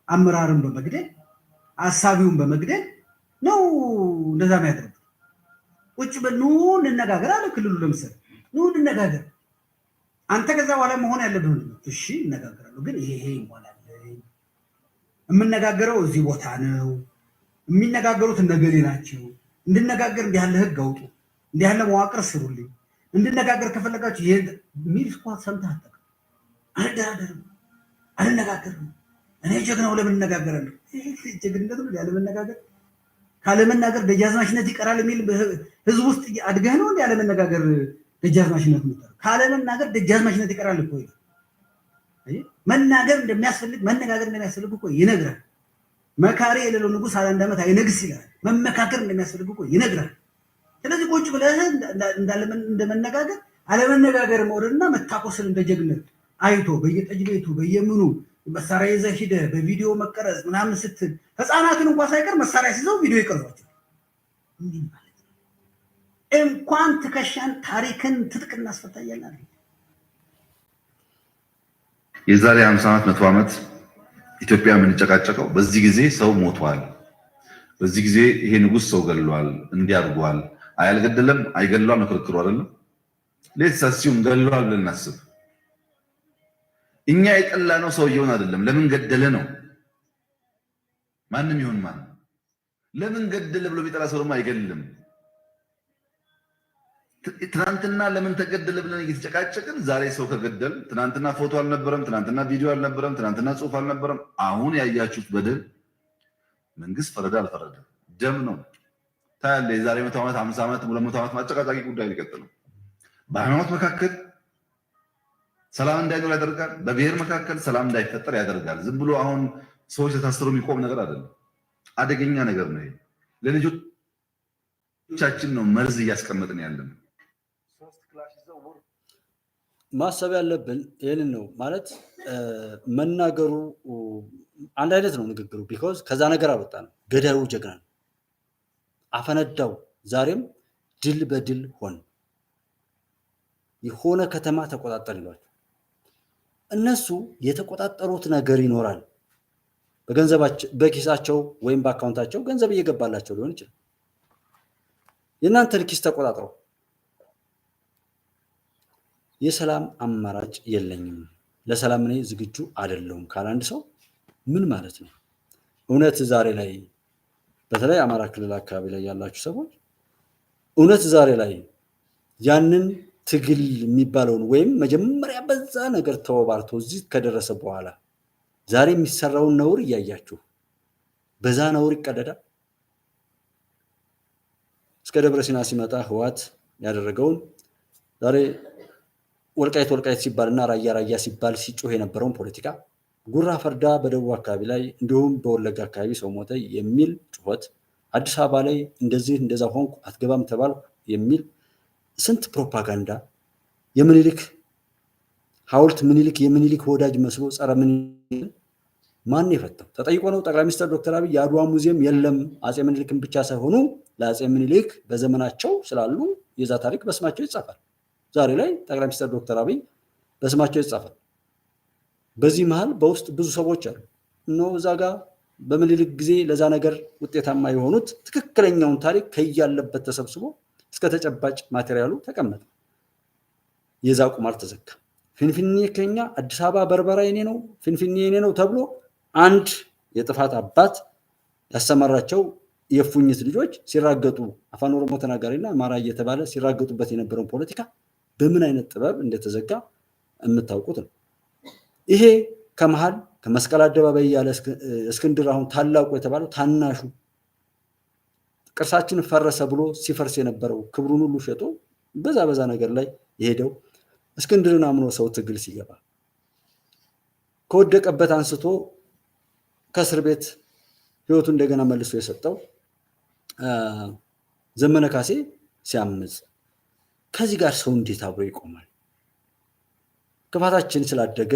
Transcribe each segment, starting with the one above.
አመራርን በመግደል አሳቢውን በመግደል ነው እንደዛ የሚያደርጉት። ቁጭ በሉ እንነጋገር አለ ክልሉ። ለምሳሌ ኑ እንነጋገር፣ አንተ ከዛ በኋላ መሆን ያለብህ እሺ እነጋገራለሁ፣ ግን ይሄ ይሞላል። የምነጋገረው እዚህ ቦታ ነው፣ የሚነጋገሩት እነገሌ ናቸው። እንድነጋገር እንዲህ ያለ ህግ አውጡ፣ እንዲህ ያለ መዋቅር ስሩልኝ፣ እንድነጋገር ከፈለጋችሁ ይሄ ሚል ስኳት ሰምተህ አጠቅ አልደራደርም፣ አልነጋገርም። እኔ ጀግናው ለምን እነጋገራለሁ? ጀግንነት ነው ያለ መነጋገር። ካለመናገር ደጃዝማችነት ይቀራል የሚል ህዝብ ውስጥ አድገህ ነው እንዴ? ያለመነጋገር ደጃዝማችነት ነው። ካለመናገር ደጃዝማችነት ይቀራል እኮ። መናገር እንደሚያስፈልግ መነጋገር እንደሚያስፈልግ እኮ ይነግራል። መካሪ የሌለው ንጉስ 21 ዓመት አይነግስ ይላል። መመካከር እንደሚያስፈልግ እኮ ይነግራል። ስለዚህ ቁጭ ብለህ እንደመነጋገር አለመነጋገር መውረድና መታቆስን እንደ ጀግነት አይቶ በየጠጅ ቤቱ በየምኑ መሳሪያ ይዘህ ሂደህ በቪዲዮ መቀረጽ ምናምን ስትል ህፃናትን እንኳን ሳይቀር መሳሪያ ሲይዘው ቪዲዮ ይቀርጿቸው። ምን ማለት ነው? እንኳን ትከሻን ታሪክን ትጥቅ እናስፈታያለን። የዛሬ 50 ዓመት 100 ዓመት ኢትዮጵያ የምንጨቃጨቀው በዚህ ጊዜ ሰው ሞቷል፣ በዚህ ጊዜ ይሄ ንጉስ ሰው ገድሏል፣ እንዲያርጓል፣ አያልገደለም አይገድሏል ነው ክርክሩ አይደለም። ሌትሳሲውም ገድሏል ብለን እናስብ። እኛ የጠላነው ሰውየውን አይደለም፣ ለምን ገደለ ነው። ማንም ይሁን ማን ለምን ገደለ ብሎ ቢጠላ ሰው ደግሞ አይገልም። ትናንትና ለምን ተገደለ ብለን እየተጨቃጨቅን ዛሬ ሰው ከገደል ትናንትና ፎቶ አልነበረም፣ ትናንትና ቪዲዮ አልነበረም፣ ትናንትና ጽሑፍ አልነበረም። አሁን ያያችሁት በደል መንግስት ፈረደ አልፈረደ ደም ነው ታያለ። የዛሬ 100 ዓመት 50 ዓመት 200 ዓመት ማጨቃጫቂ ጉዳይ ሊቀጥል። በሃይማኖት መካከል ሰላም እንዳይኖር ያደርጋል። በብሔር መካከል ሰላም እንዳይፈጠር ያደርጋል። ዝም ብሎ አሁን ሰዎች ተታስረው የሚቆም ነገር አይደለም፣ አደገኛ ነገር ነው። ለልጆቻችን ነው መርዝ እያስቀመጥን ያለን። ማሰብ ያለብን ይህንን ነው ማለት መናገሩ አንድ አይነት ነው ንግግሩ። ቢኮዝ ከዛ ነገር አልወጣንም። ገዳዩ ጀግና ነው፣ አፈነዳው። ዛሬም ድል በድል ሆን የሆነ ከተማ ተቆጣጠር ይሏቸው። እነሱ የተቆጣጠሩት ነገር ይኖራል። በገንዘባቸው በኪሳቸው ወይም በአካውንታቸው ገንዘብ እየገባላቸው ሊሆን ይችላል። የእናንተን ኪስ ተቆጣጥረው የሰላም አማራጭ የለኝም፣ ለሰላም እኔ ዝግጁ አይደለሁም ካለ አንድ ሰው ምን ማለት ነው? እውነት ዛሬ ላይ በተለይ አማራ ክልል አካባቢ ላይ ያላችሁ ሰዎች እውነት ዛሬ ላይ ያንን ትግል የሚባለውን ወይም መጀመሪያ በዛ ነገር ተወባርቶ እዚህ ከደረሰ በኋላ ዛሬ የሚሰራውን ነውር እያያችሁ በዛ ነውር ይቀደዳል? እስከ ደብረ ሲና ሲመጣ ህዋት ያደረገውን ዛሬ ወልቃይት ወልቃይት ሲባልና ራያ ራያ ሲባል ሲጮህ የነበረውን ፖለቲካ ጉራ ፈርዳ በደቡብ አካባቢ ላይ እንዲሁም በወለጋ አካባቢ ሰው ሞተ የሚል ጩኸት፣ አዲስ አበባ ላይ እንደዚህ እንደዛ ሆንኩ አትገባም ተባልኩ የሚል ስንት ፕሮፓጋንዳ፣ የምኒልክ ሐውልት ምኒልክ የምኒልክ ወዳጅ መስሎ ጸረ ምኒልክ ማን የፈታው? ተጠይቆ ነው ጠቅላይ ሚኒስትር ዶክተር አብይ የአድዋ ሙዚየም የለም አጼ ምኒልክን ብቻ ሳይሆኑ ለአጼ ምኒልክ በዘመናቸው ስላሉ የዛ ታሪክ በስማቸው ይጻፋል። ዛሬ ላይ ጠቅላይ ሚኒስትር ዶክተር አብይ በስማቸው ይጻፋል። በዚህ መሃል በውስጥ ብዙ ሰዎች አሉ ነው እዛ ጋር በምኒልክ ጊዜ ለዛ ነገር ውጤታማ የሆኑት ትክክለኛውን ታሪክ ከያለበት ተሰብስቦ እስከ ተጨባጭ ማቴሪያሉ ተቀመጠ። የዛ ቁማር ተዘጋ። ፊንፊኔ ከኛ አዲስ አበባ በርበራ የኔ ነው ፊንፊኔ የኔ ነው ተብሎ አንድ የጥፋት አባት ያሰማራቸው የፉኝት ልጆች ሲራገጡ አፋን ኦሮሞ ተናጋሪና አማራ እየተባለ ሲራገጡበት የነበረውን ፖለቲካ በምን አይነት ጥበብ እንደተዘጋ የምታውቁት ነው። ይሄ ከመሃል ከመስቀል አደባባይ ያለ እስክንድር አሁን ታላቁ የተባለው ታናሹ ቅርሳችን ፈረሰ ብሎ ሲፈርስ የነበረው ክብሩን ሁሉ ሸጦ በዛ ነገር ላይ የሄደው እስክንድርን አምኖ ሰው ትግል ሲገባ ከወደቀበት አንስቶ ከእስር ቤት ህይወቱ እንደገና መልሶ የሰጠው ዘመነ ካሴ ሲያምጽ ከዚህ ጋር ሰው እንዴት አብሮ ይቆማል? ክፋታችን ስላደገ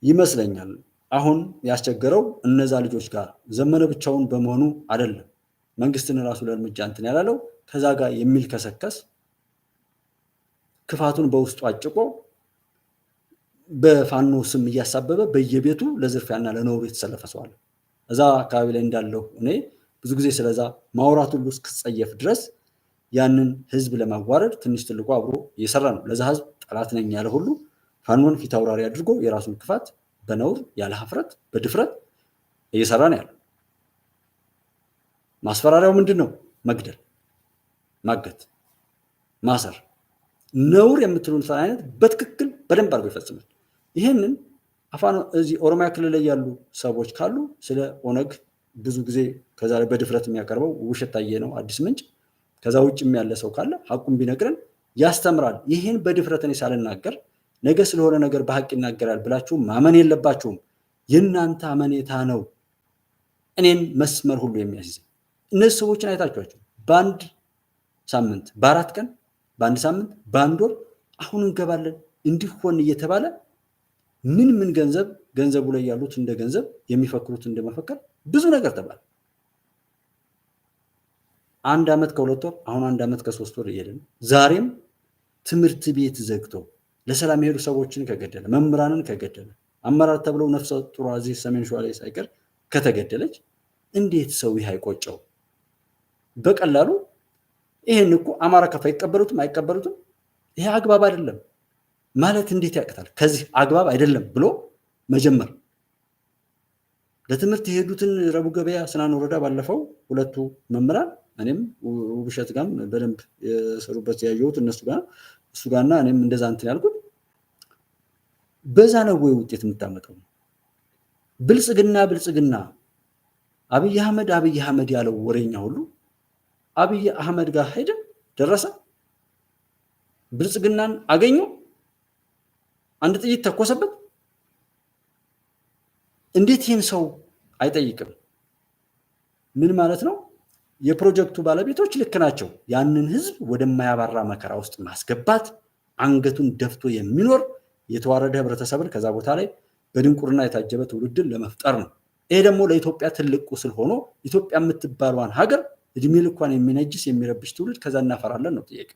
ይመስለኛል አሁን ያስቸገረው እነዛ ልጆች ጋር ዘመነ ብቻውን በመሆኑ አይደለም። መንግስትን ራሱ ለእርምጃ እንትን ያላለው ከዛ ጋር የሚልከሰከስ ክፋቱን በውስጡ አጭቆ በፋኖ ስም እያሳበበ በየቤቱ ለዝርፊያና ለነውር የተሰለፈ ሰው አለ። እዛ አካባቢ ላይ እንዳለው እኔ ብዙ ጊዜ ስለዛ ማውራት ሁሉ እስክጸየፍ ድረስ ያንን ህዝብ ለማዋረድ ትንሽ ትልቁ አብሮ እየሰራ ነው። ለዛ ህዝብ ጠላት ነኝ ያለ ሁሉ ፋኖን ፊት አውራሪ አድርጎ የራሱን ክፋት በነውር ያለ ሀፍረት በድፍረት እየሰራ ነው ያለው። ማስፈራሪያው ምንድን ነው? መግደል፣ ማገት፣ ማሰር፣ ነውር የምትሉን አይነት በትክክል በደንብ አድርጎ ይፈጽማል። ይህንን አፋን እዚህ ኦሮሚያ ክልል ላይ ያሉ ሰዎች ካሉ ስለ ኦነግ ብዙ ጊዜ ከዛ ላይ በድፍረት የሚያቀርበው ውሸት ታየ ነው አዲስ ምንጭ። ከዛ ውጭም ያለ ሰው ካለ ሐቁን ቢነግረን ያስተምራል። ይህን በድፍረት እኔ ሳልናገር ነገ ስለሆነ ነገር በሐቅ ይናገራል ብላችሁ ማመን የለባችሁም። የእናንተ አመኔታ ነው እኔን መስመር ሁሉ የሚያስይዘኝ። እነዚህ ሰዎችን አይታችኋቸው በአንድ ሳምንት፣ በ4 ቀን፣ በአንድ ሳምንት፣ በአንድ ወር አሁን እንገባለን እንዲሆን እየተባለ ምን ገንዘቡ ላይ ያሉት እንደ ገንዘብ የሚፈክሩት እንደመፈከር ብዙ ነገር ተባለ። 1 ዓመት ከ2 ወር አሁን 1 ዓመት ከ3 ወር እየሄድን ዛሬም ትምህርት ቤት ዘግቶ ለሰላም የሄዱ ሰዎችን ከገደለ፣ መምህራንን ከገደለ፣ አመራር ተብለው ነፍሰ ጡር እዚህ ሰሜን ሸዋ ላይ ሳይቀር ከተገደለች እንዴት ሰው ይህ አይቆጨው? በቀላሉ ይሄን እኮ አማራ ከፋ አይቀበሉትም አይቀበሉትም ይሄ አግባብ አይደለም ማለት እንዴት ያቅታል? ከዚህ አግባብ አይደለም ብሎ መጀመር። ለትምህርት የሄዱትን ረቡዕ ገበያ ስናን ወረዳ ባለፈው 2ቱ መምህራን እኔም ውብሸት ጋርም በደንብ የሰሩበት ያየሁት እሱ ጋርና እኔም እንደዛ እንትን ያልኩት በዛ ነው ወይ ውጤት የምታመጣው? ብልጽግና አብይ አህመድ ያለው ወሬኛ ሁሉ አብይ አህመድ ጋር ሄደ፣ ደረሰ፣ ብልጽግናን አገኘው፣ አንድ ጥይት ተኮሰበት። እንዴት ይህን ሰው አይጠይቅም? ምን ማለት ነው? የፕሮጀክቱ ባለቤቶች ልክ ናቸው። ያንን ህዝብ ወደማያባራ መከራ ውስጥ ማስገባት፣ አንገቱን ደፍቶ የሚኖር የተዋረደ ህብረተሰብን ከዛ ቦታ ላይ በድንቁርና የታጀበ ትውልድን ለመፍጠር ነው። ይሄ ደግሞ ለኢትዮጵያ ትልቅ ቁስል ሆኖ ኢትዮጵያ የምትባሏን ሀገር እድሜ ልኳን የሚነጅስ የሚረብሽ ትውልድ ከዛ እናፈራለን ነው ጥያቄ።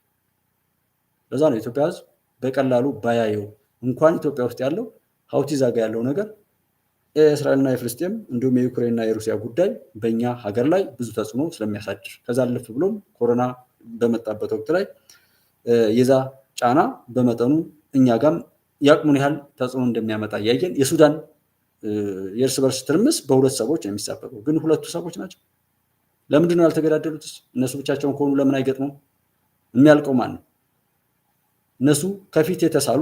ለዛ ነው ኢትዮጵያ ህዝብ በቀላሉ ባያየው እንኳን ኢትዮጵያ ውስጥ ያለው ሀውቲ ዛጋ ያለው ነገር የእስራኤልና የፍልስጤም እንዲሁም የዩክሬንና የሩሲያ ጉዳይ በእኛ ሀገር ላይ ብዙ ተጽዕኖ ስለሚያሳድር ከዛ አለፍ ብሎም ኮሮና በመጣበት ወቅት ላይ የዛ ጫና በመጠኑ እኛ ጋም ያቅሙን ያህል ተጽዕኖ እንደሚያመጣ እያየን የሱዳን የእርስ በርስ ትርምስ በሁለት ሰዎች ነው የሚሳበበው። ግን ሁለቱ ሰዎች ናቸው። ለምንድን ነው ያልተገዳደሉት? እነሱ ብቻቸውን ከሆኑ ለምን አይገጥሙም? የሚያልቀው ማን ነው? እነሱ ከፊት የተሳሉ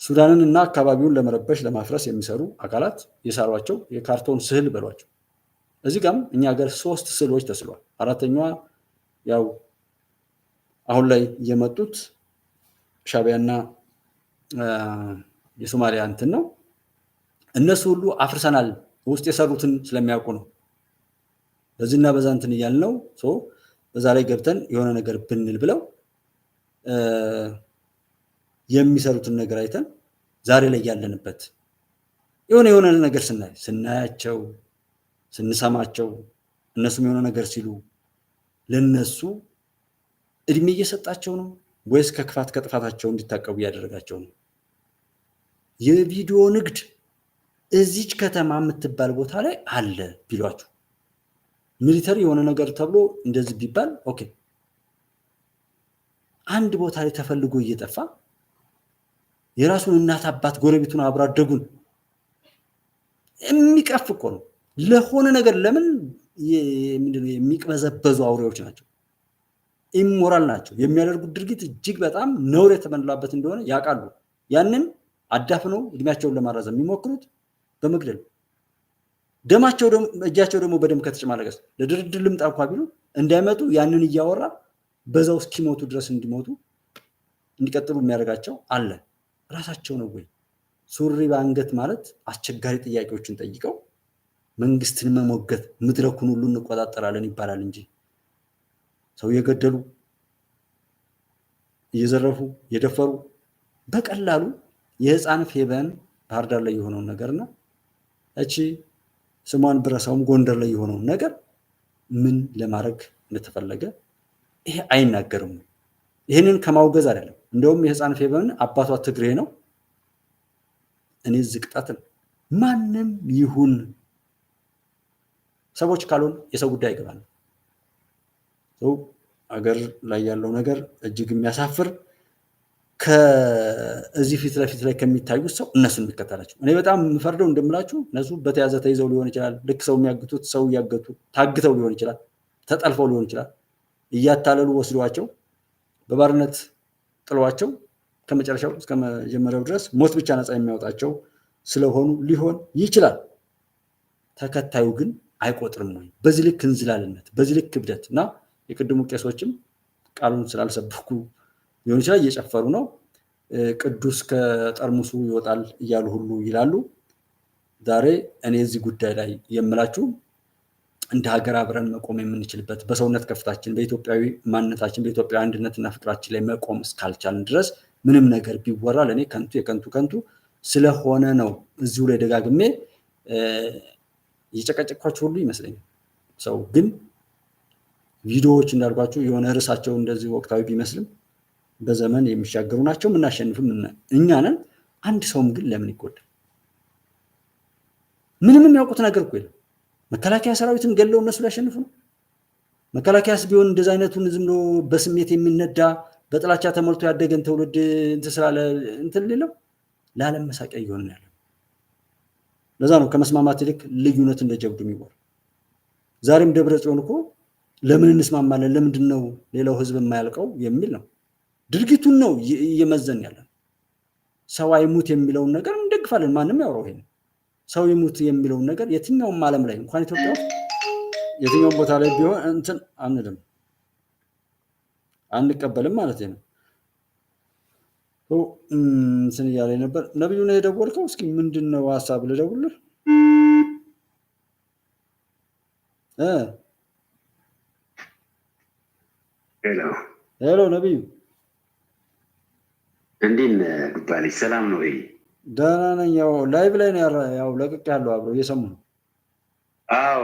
ሱዳንን እና አካባቢውን ለመረበሽ ለማፍረስ የሚሰሩ አካላት የሳሏቸው የካርቶን ስዕል በሏቸው። እዚህ ጋም እኛ ሀገር 3 ስዕሎች ተስሏል። 4ኛዋ ያው አሁን ላይ የመጡት ሻዕቢያና የሶማሊያ እንትን ነው። እነሱ ሁሉ አፍርሰናል ውስጥ የሰሩትን ስለሚያውቁ ነው። በዚህና በዛ እንትን እያልነው በዛ ላይ ገብተን የሆነ ነገር ብንል ብለው የሚሰሩትን ነገር አይተን ዛሬ ላይ ያለንበት የሆነ ነገር ስናያቸው ስንሰማቸው እነሱም የሆነ ነገር ሲሉ ለነሱ እድሜ እየሰጣቸው ነው ወይስ ከክፋት ከጥፋታቸው እንዲታቀቡ እያደረጋቸው ነው? የቪዲዮ ንግድ እዚች ከተማ የምትባል ቦታ ላይ አለ ቢሏችሁ ሚሊተሪ የሆነ ነገር ተብሎ እንደዚህ ቢባል ኦኬ፣ አንድ ቦታ ላይ ተፈልጎ እየጠፋ የራሱን እናት አባት ጎረቤቱን አብሮ አደጉን የሚቀፍ እኮ ነው። ለሆነ ነገር ለምን ምንድነው የሚቅበዘበዙ አውሬዎች ናቸው፣ ኢሞራል ናቸው። የሚያደርጉት ድርጊት እጅግ በጣም ነውር የተመላበት እንደሆነ ያውቃሉ። ያንን አዳፍነው እድሜያቸውን ለማራዘም የሚሞክሩት በመግደል ደማቸው እጃቸው ደግሞ በደም ከተጨማለቀስ ለድርድር ልምጣ እንኳ ቢሉ እንዳይመጡ ያንን እያወራ በዛው እስኪሞቱ ድረስ እንዲቀጥሉ የሚያደርጋቸው አለ። ራሳቸው ነው ወይ? ሱሪ በአንገት ማለት አስቸጋሪ ጥያቄዎችን ጠይቀው መንግስትን መሞገት መድረኩን ሁሉ እንቆጣጠራለን ይባላል እንጂ ሰው የገደሉ እየዘረፉ የደፈሩ በቀላሉ የህፃን ፌበን ባህር ዳር ላይ የሆነውን ነገርና እቺ ስሟን ብረሳውም ጎንደር ላይ የሆነውን ነገር ምን ለማድረግ እንደተፈለገ ይሄ አይናገርም። ይሄንን ከማውገዝ አይደለም። እንደውም የህፃን ፌበን አባቷ ትግሬ ነው እኔ ዝቅጠትን ማንም ይሁን ሰዎች ካልሆን የሰው ጉዳይ ይገባል። ሰው አገር ላይ ያለው ነገር እጅግ የሚያሳፍር ከዚህ ፊት ለፊት ላይ ከሚታዩት ሰው እነሱን የሚከተላቸው እኔ በጣም የምፈርደው እንደምላችሁ እነሱ በተያዘ ተይዘው ሊሆን ይችላል። ልክ ሰው የሚያግቱት ሰው እያገቱ ታግተው ሊሆን ይችላል። ተጠልፈው ሊሆን ይችላል። እያታለሉ ወስዷቸው በባርነት ጥሏቸው ከመጨረሻው እስከ መጀመሪያው ድረስ ሞት ብቻ ነፃ የሚያወጣቸው ስለሆኑ ሊሆን ይችላል። ተከታዩ ግን አይቆጥርም ነው። በዚህ ልክ እንዝላልነት፣ በዚህ ልክ ክብደት እና የቅድሙ ቄሶችም ቃሉን ስላልሰበኩ ሊሆን ይችላል እየጨፈሩ ነው። ቅዱስ ከጠርሙሱ ይወጣል እያሉ ሁሉ ይላሉ። ዛሬ እኔ እዚህ ጉዳይ ላይ የምላችሁ እንደ ሀገር አብረን መቆም የምንችልበት በሰውነት ከፍታችን፣ በኢትዮጵያዊ ማንነታችን፣ በኢትዮጵያ አንድነትና ፍቅራችን ላይ መቆም እስካልቻልን ድረስ ምንም ነገር ቢወራ ለእኔ ከንቱ የከንቱ ስለሆነ ነው። እዚሁ ላይ ደጋግሜ እየጨቀጨቅኳቸው ሁሉ ይመስለኛል። ሰው ግን ቪዲዮዎች እንዳልኳችሁ የሆነ ርዕሳቸው እንደዚህ ወቅታዊ ቢመስልም በዘመን የሚሻገሩ ናቸው። የምናሸንፍም እኛ ነን። አንድ ሰውም ግን ለምን ይጎዳል? ምንም የሚያውቁት ነገር እኮ የለም። መከላከያ ሰራዊትን ገለው እነሱ ሊያሸንፉ ነው። መከላከያስ ቢሆን እንደዚህ አይነቱን ዝም ብሎ በስሜት የሚነዳ በጥላቻ ተሞልቶ ያደገን ትውልድ እንትን ስላለ እንትን ሌለው ለዓለም መሳቂያ እየሆንን ያለው። ለዛ ነው ከመስማማት ይልቅ ልዩነት እንደ ጀብዱ የሚወራ። ዛሬም ደብረ ጽዮን እኮ ለምን እንስማማለን፣ ለምንድን ነው ሌላው ህዝብ የማያልቀው የሚል ነው። ድርጊቱን ነው እየመዘን ያለን። ሰው አይሙት የሚለውን ነገር እንደግፋለን። ማንም ያወራው ይሄን ሰው ይሙት የሚለውን ነገር የትኛውም ዓለም ላይ እንኳን ኢትዮጵያ ውስጥ የትኛውም ቦታ ላይ ቢሆን እንትን አንልም፣ አንቀበልም ማለት ነው። እንትን እያለ ነበር ነብዩ ነው የደወልከው? እስኪ ምንድነው ሀሳብ ልደውልህ? ሄሎ ነብዩ፣ እንዴት ነህ? ጉባሌ ሰላም ነው ወይ? ደህና ነኝ። ያው ላይቭ ላይ ነው ያው ለቅቅ ያለው አብረው እየሰሙ ነው። አዎ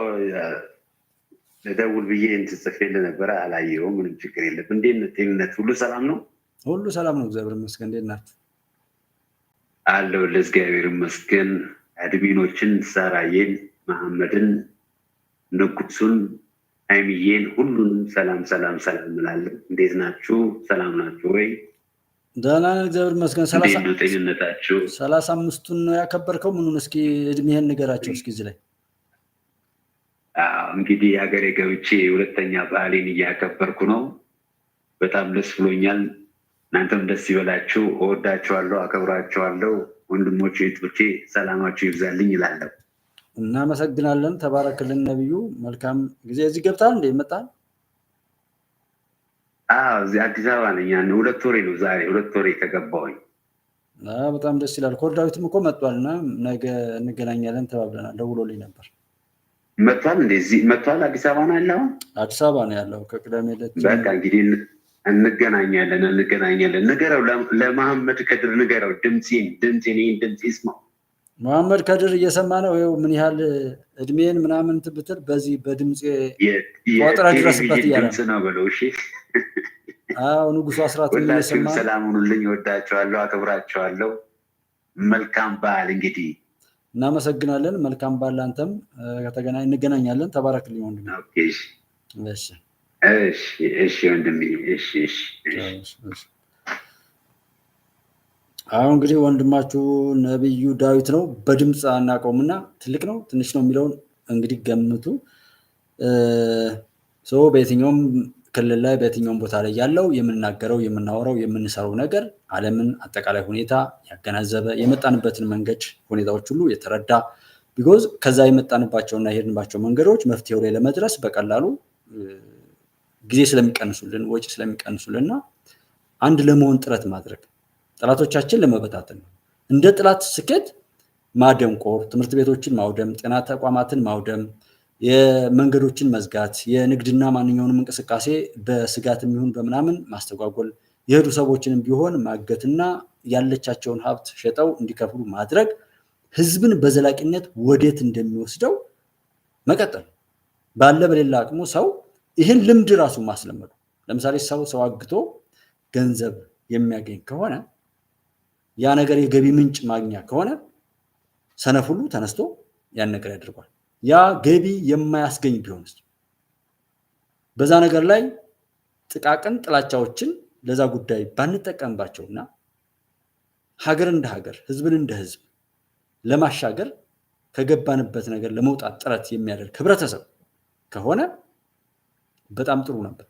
ለደውል ብዬ እንትን ጽፌልህ ነበረ፣ አላየኸውም። ምንም ችግር የለም። እንዴት ነህ? ጤንነት ሁሉ ሰላም ነው? ሁሉ ሰላም ነው፣ እግዚአብሔር ይመስገን። እንዴት ናችሁ? አለሁ ለእግዚአብሔር ይመስገን። አድሚኖችን ሳራዬን፣ መሐመድን፣ ንጉሱን፣ አይሚዬን ሁሉንም ሰላም እላለሁ። እንዴት ናችሁ? ሰላም ናችሁ ወይ? ደህና ነን እግዚአብሔር ይመስገን። ጤንነታችሁ? 35ቱን ነው ያከበርከው? ምኑን እስኪ እድሜህን ንገራቸው እስኪ እዚህ ላይ። እንግዲህ ሀገሬ ገብቼ ሁለተኛ በዓሌን እያከበርኩ ነው። በጣም ደስ ብሎኛል። እናንተም ደስ ይበላችሁ። እወዳችኋለሁ፣ አከብራችኋለሁ። ወንድሞቼ እህቶቼ ሰላማችሁ ይብዛልኝ ይላለሁ። እናመሰግናለን። ተባረክልን ነብዩ። መልካም ጊዜ። እዚህ ገብታል እንደ ይመጣል? እዚህ አዲስ አበባ ነኝ። 2 ወሬ ነው ዛሬ 2 ወሬ ከገባሁኝ። በጣም ደስ ይላል። ኮርዳዊትም እኮ መጥቷልና ነገ እንገናኛለን ተባብለናል። ደውሎልኝ ነበር። መጥቷል? እንደዚህ መጥቷል። አዲስ አበባ ነው ያለው? አዲስ አበባ ነው ያለው ከቅዳሜ ዕለት። በቃ እንግዲህ እንገናኛለን። ንገረው፣ ለመሐመድ ከድር ንገረው። ድምፄን ድምፅ ይስማው። መሐመድ ከድር እየሰማ ነው። ይኸው ምን ያህል እድሜን ምናምን ብትል በዚህ በድምፅ ቆጥረ ድረስበት እያለ ነው በለው። እሺ። አዎ ንጉሱ አስራትን እየሰማ። ሰላም ሁኑልኝ። እወዳቸዋለሁ፣ አከብራቸዋለሁ። መልካም በዓል። እንግዲህ እናመሰግናለን። መልካም በዓል። አንተም እንገናኛለን። ተባረክልኝ ወንድሜ። እሺ ወንድሜ። እሺ። አሁን እንግዲህ ወንድማችሁ ነብዩ ዳዊት ነው። በድምፅ አናውቀውምና ትልቅ ነው ትንሽ ነው የሚለውን እንግዲህ ገምቱ። በየትኛውም ክልል ላይ በየትኛውም ቦታ ላይ ያለው የምናገረው የምናወራው የምንሰራው ነገር ዓለምን አጠቃላይ ሁኔታ ያገናዘበ የመጣንበትን መንገድ ሁኔታዎች ሁሉ የተረዳ ቢኮዝ ከዛ የመጣንባቸውና የሄድንባቸው መንገዶች መፍትሄው ላይ ለመድረስ በቀላሉ ጊዜ ስለሚቀንሱልን፣ ወጪ ስለሚቀንሱልና አንድ ለመሆን ጥረት ማድረግ ጠላቶቻችን ለመበታተን ነው። እንደ ጠላት ስኬት ማደንቆር፣ ትምህርት ቤቶችን ማውደም፣ ጤና ተቋማትን ማውደም፣ የመንገዶችን መዝጋት፣ የንግድና ማንኛውንም እንቅስቃሴ በስጋት የሚሆን በምናምን ማስተጓጎል፣ የሄዱ ሰዎችንም ቢሆን ማገትና ያለቻቸውን ሀብት ሸጠው እንዲከፍሉ ማድረግ ህዝብን በዘላቂነት ወዴት እንደሚወስደው መቀጠል ባለ በሌላ አቅሙ ሰው ይህን ልምድ ራሱ ማስለመዱ። ለምሳሌ ሰው አግቶ ገንዘብ የሚያገኝ ከሆነ ያ ነገር የገቢ ምንጭ ማግኛ ከሆነ ሰነፍ ሁሉ ተነስቶ ያን ነገር ያደርጓል። ያ ገቢ የማያስገኝ ቢሆንስ በዛ ነገር ላይ ጥቃቅን ጥላቻዎችን ለዛ ጉዳይ ባንጠቀምባቸውና ሀገር እንደ ሀገር ህዝብን እንደ ህዝብ ለማሻገር ከገባንበት ነገር ለመውጣት ጥረት የሚያደርግ ህብረተሰብ ከሆነ በጣም ጥሩ ነበር።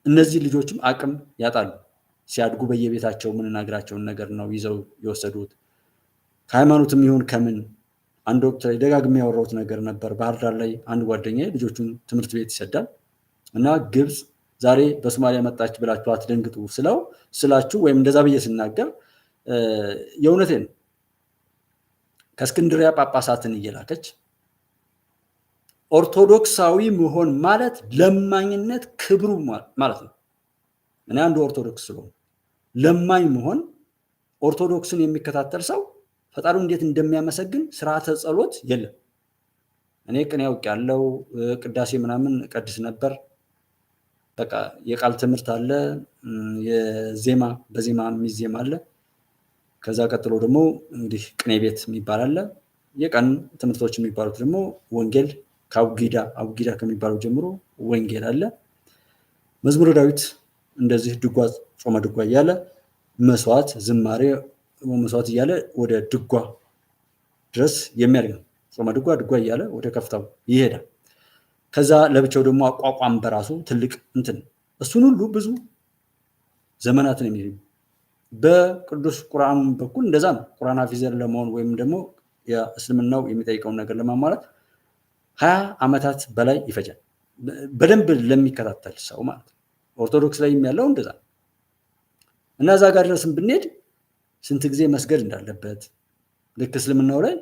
እነዚህ ልጆችም አቅም ያጣሉ። ሲያድጉ በየቤታቸው ምንናገራቸውን ነገር ነው ይዘው የወሰዱት። ከሃይማኖትም ይሁን ከምን አንድ ወቅት ላይ ደጋግሜ ያወራሁት ነገር ነበር። ባህር ዳር ላይ አንድ ጓደኛዬ ልጆቹን ትምህርት ቤት ይሰዳል እና ግብፅ ዛሬ በሶማሊያ መጣች ብላችሁ አትደንግጡ ስላችሁ ወይም እንደዛ ብዬ ስናገር የእውነቴን ከእስክንድሪያ ጳጳሳትን እየላከች ኦርቶዶክሳዊ መሆን ማለት ለማኝነት ክብሩ ማለት ነው። እኔ አንዱ ኦርቶዶክስ ስለሆነ ለማኝ መሆን ኦርቶዶክስን የሚከታተል ሰው ፈጣሪው እንዴት እንደሚያመሰግን ስርዓተ ጸሎት የለም። እኔ ቅኔ ያውቃለሁ፣ ቅዳሴ ምናምን ቀድስ ነበር። በቃ የቃል ትምህርት አለ፣ የዜማ በዜማ የሚዜማ አለ። ከዛ ቀጥሎ ደግሞ እንግዲህ ቅኔ ቤት የሚባል አለ። የቀን ትምህርቶች የሚባሉት ደግሞ ወንጌል ከአቡጊዳ ከሚባለው ጀምሮ ወንጌል አለ። መዝሙረ ዳዊት እንደዚህ ድጓ፣ ጾመ ድጓ እያለ መስዋዕት፣ ዝማሬ፣ መስዋዕት እያለ ወደ ድጓ ድረስ የሚያድግ ነው። ጾመ ድጓ እያለ ወደ ከፍታው ይሄዳል። ከዛ ለብቻው ደግሞ አቋቋም በራሱ ትልቅ እንትን እሱን ሁሉ ብዙ ዘመናትን የሚሄድ በቅዱስ ቁርአን በኩል እንደዛ ነው። ቁርአን ሐፊዘር ለመሆን ወይም ደግሞ የእስልምናው የሚጠይቀውን ነገር ለማሟላት 20 ዓመታት በላይ ይፈጃል። በደንብ ለሚከታተል ሰው ማለት ነው። ኦርቶዶክስ ላይ ያለው እንደዛ እና እዛ ጋር ድረስም ብንሄድ ስንት ጊዜ መስገድ እንዳለበት ልክ እስልምናው ላይ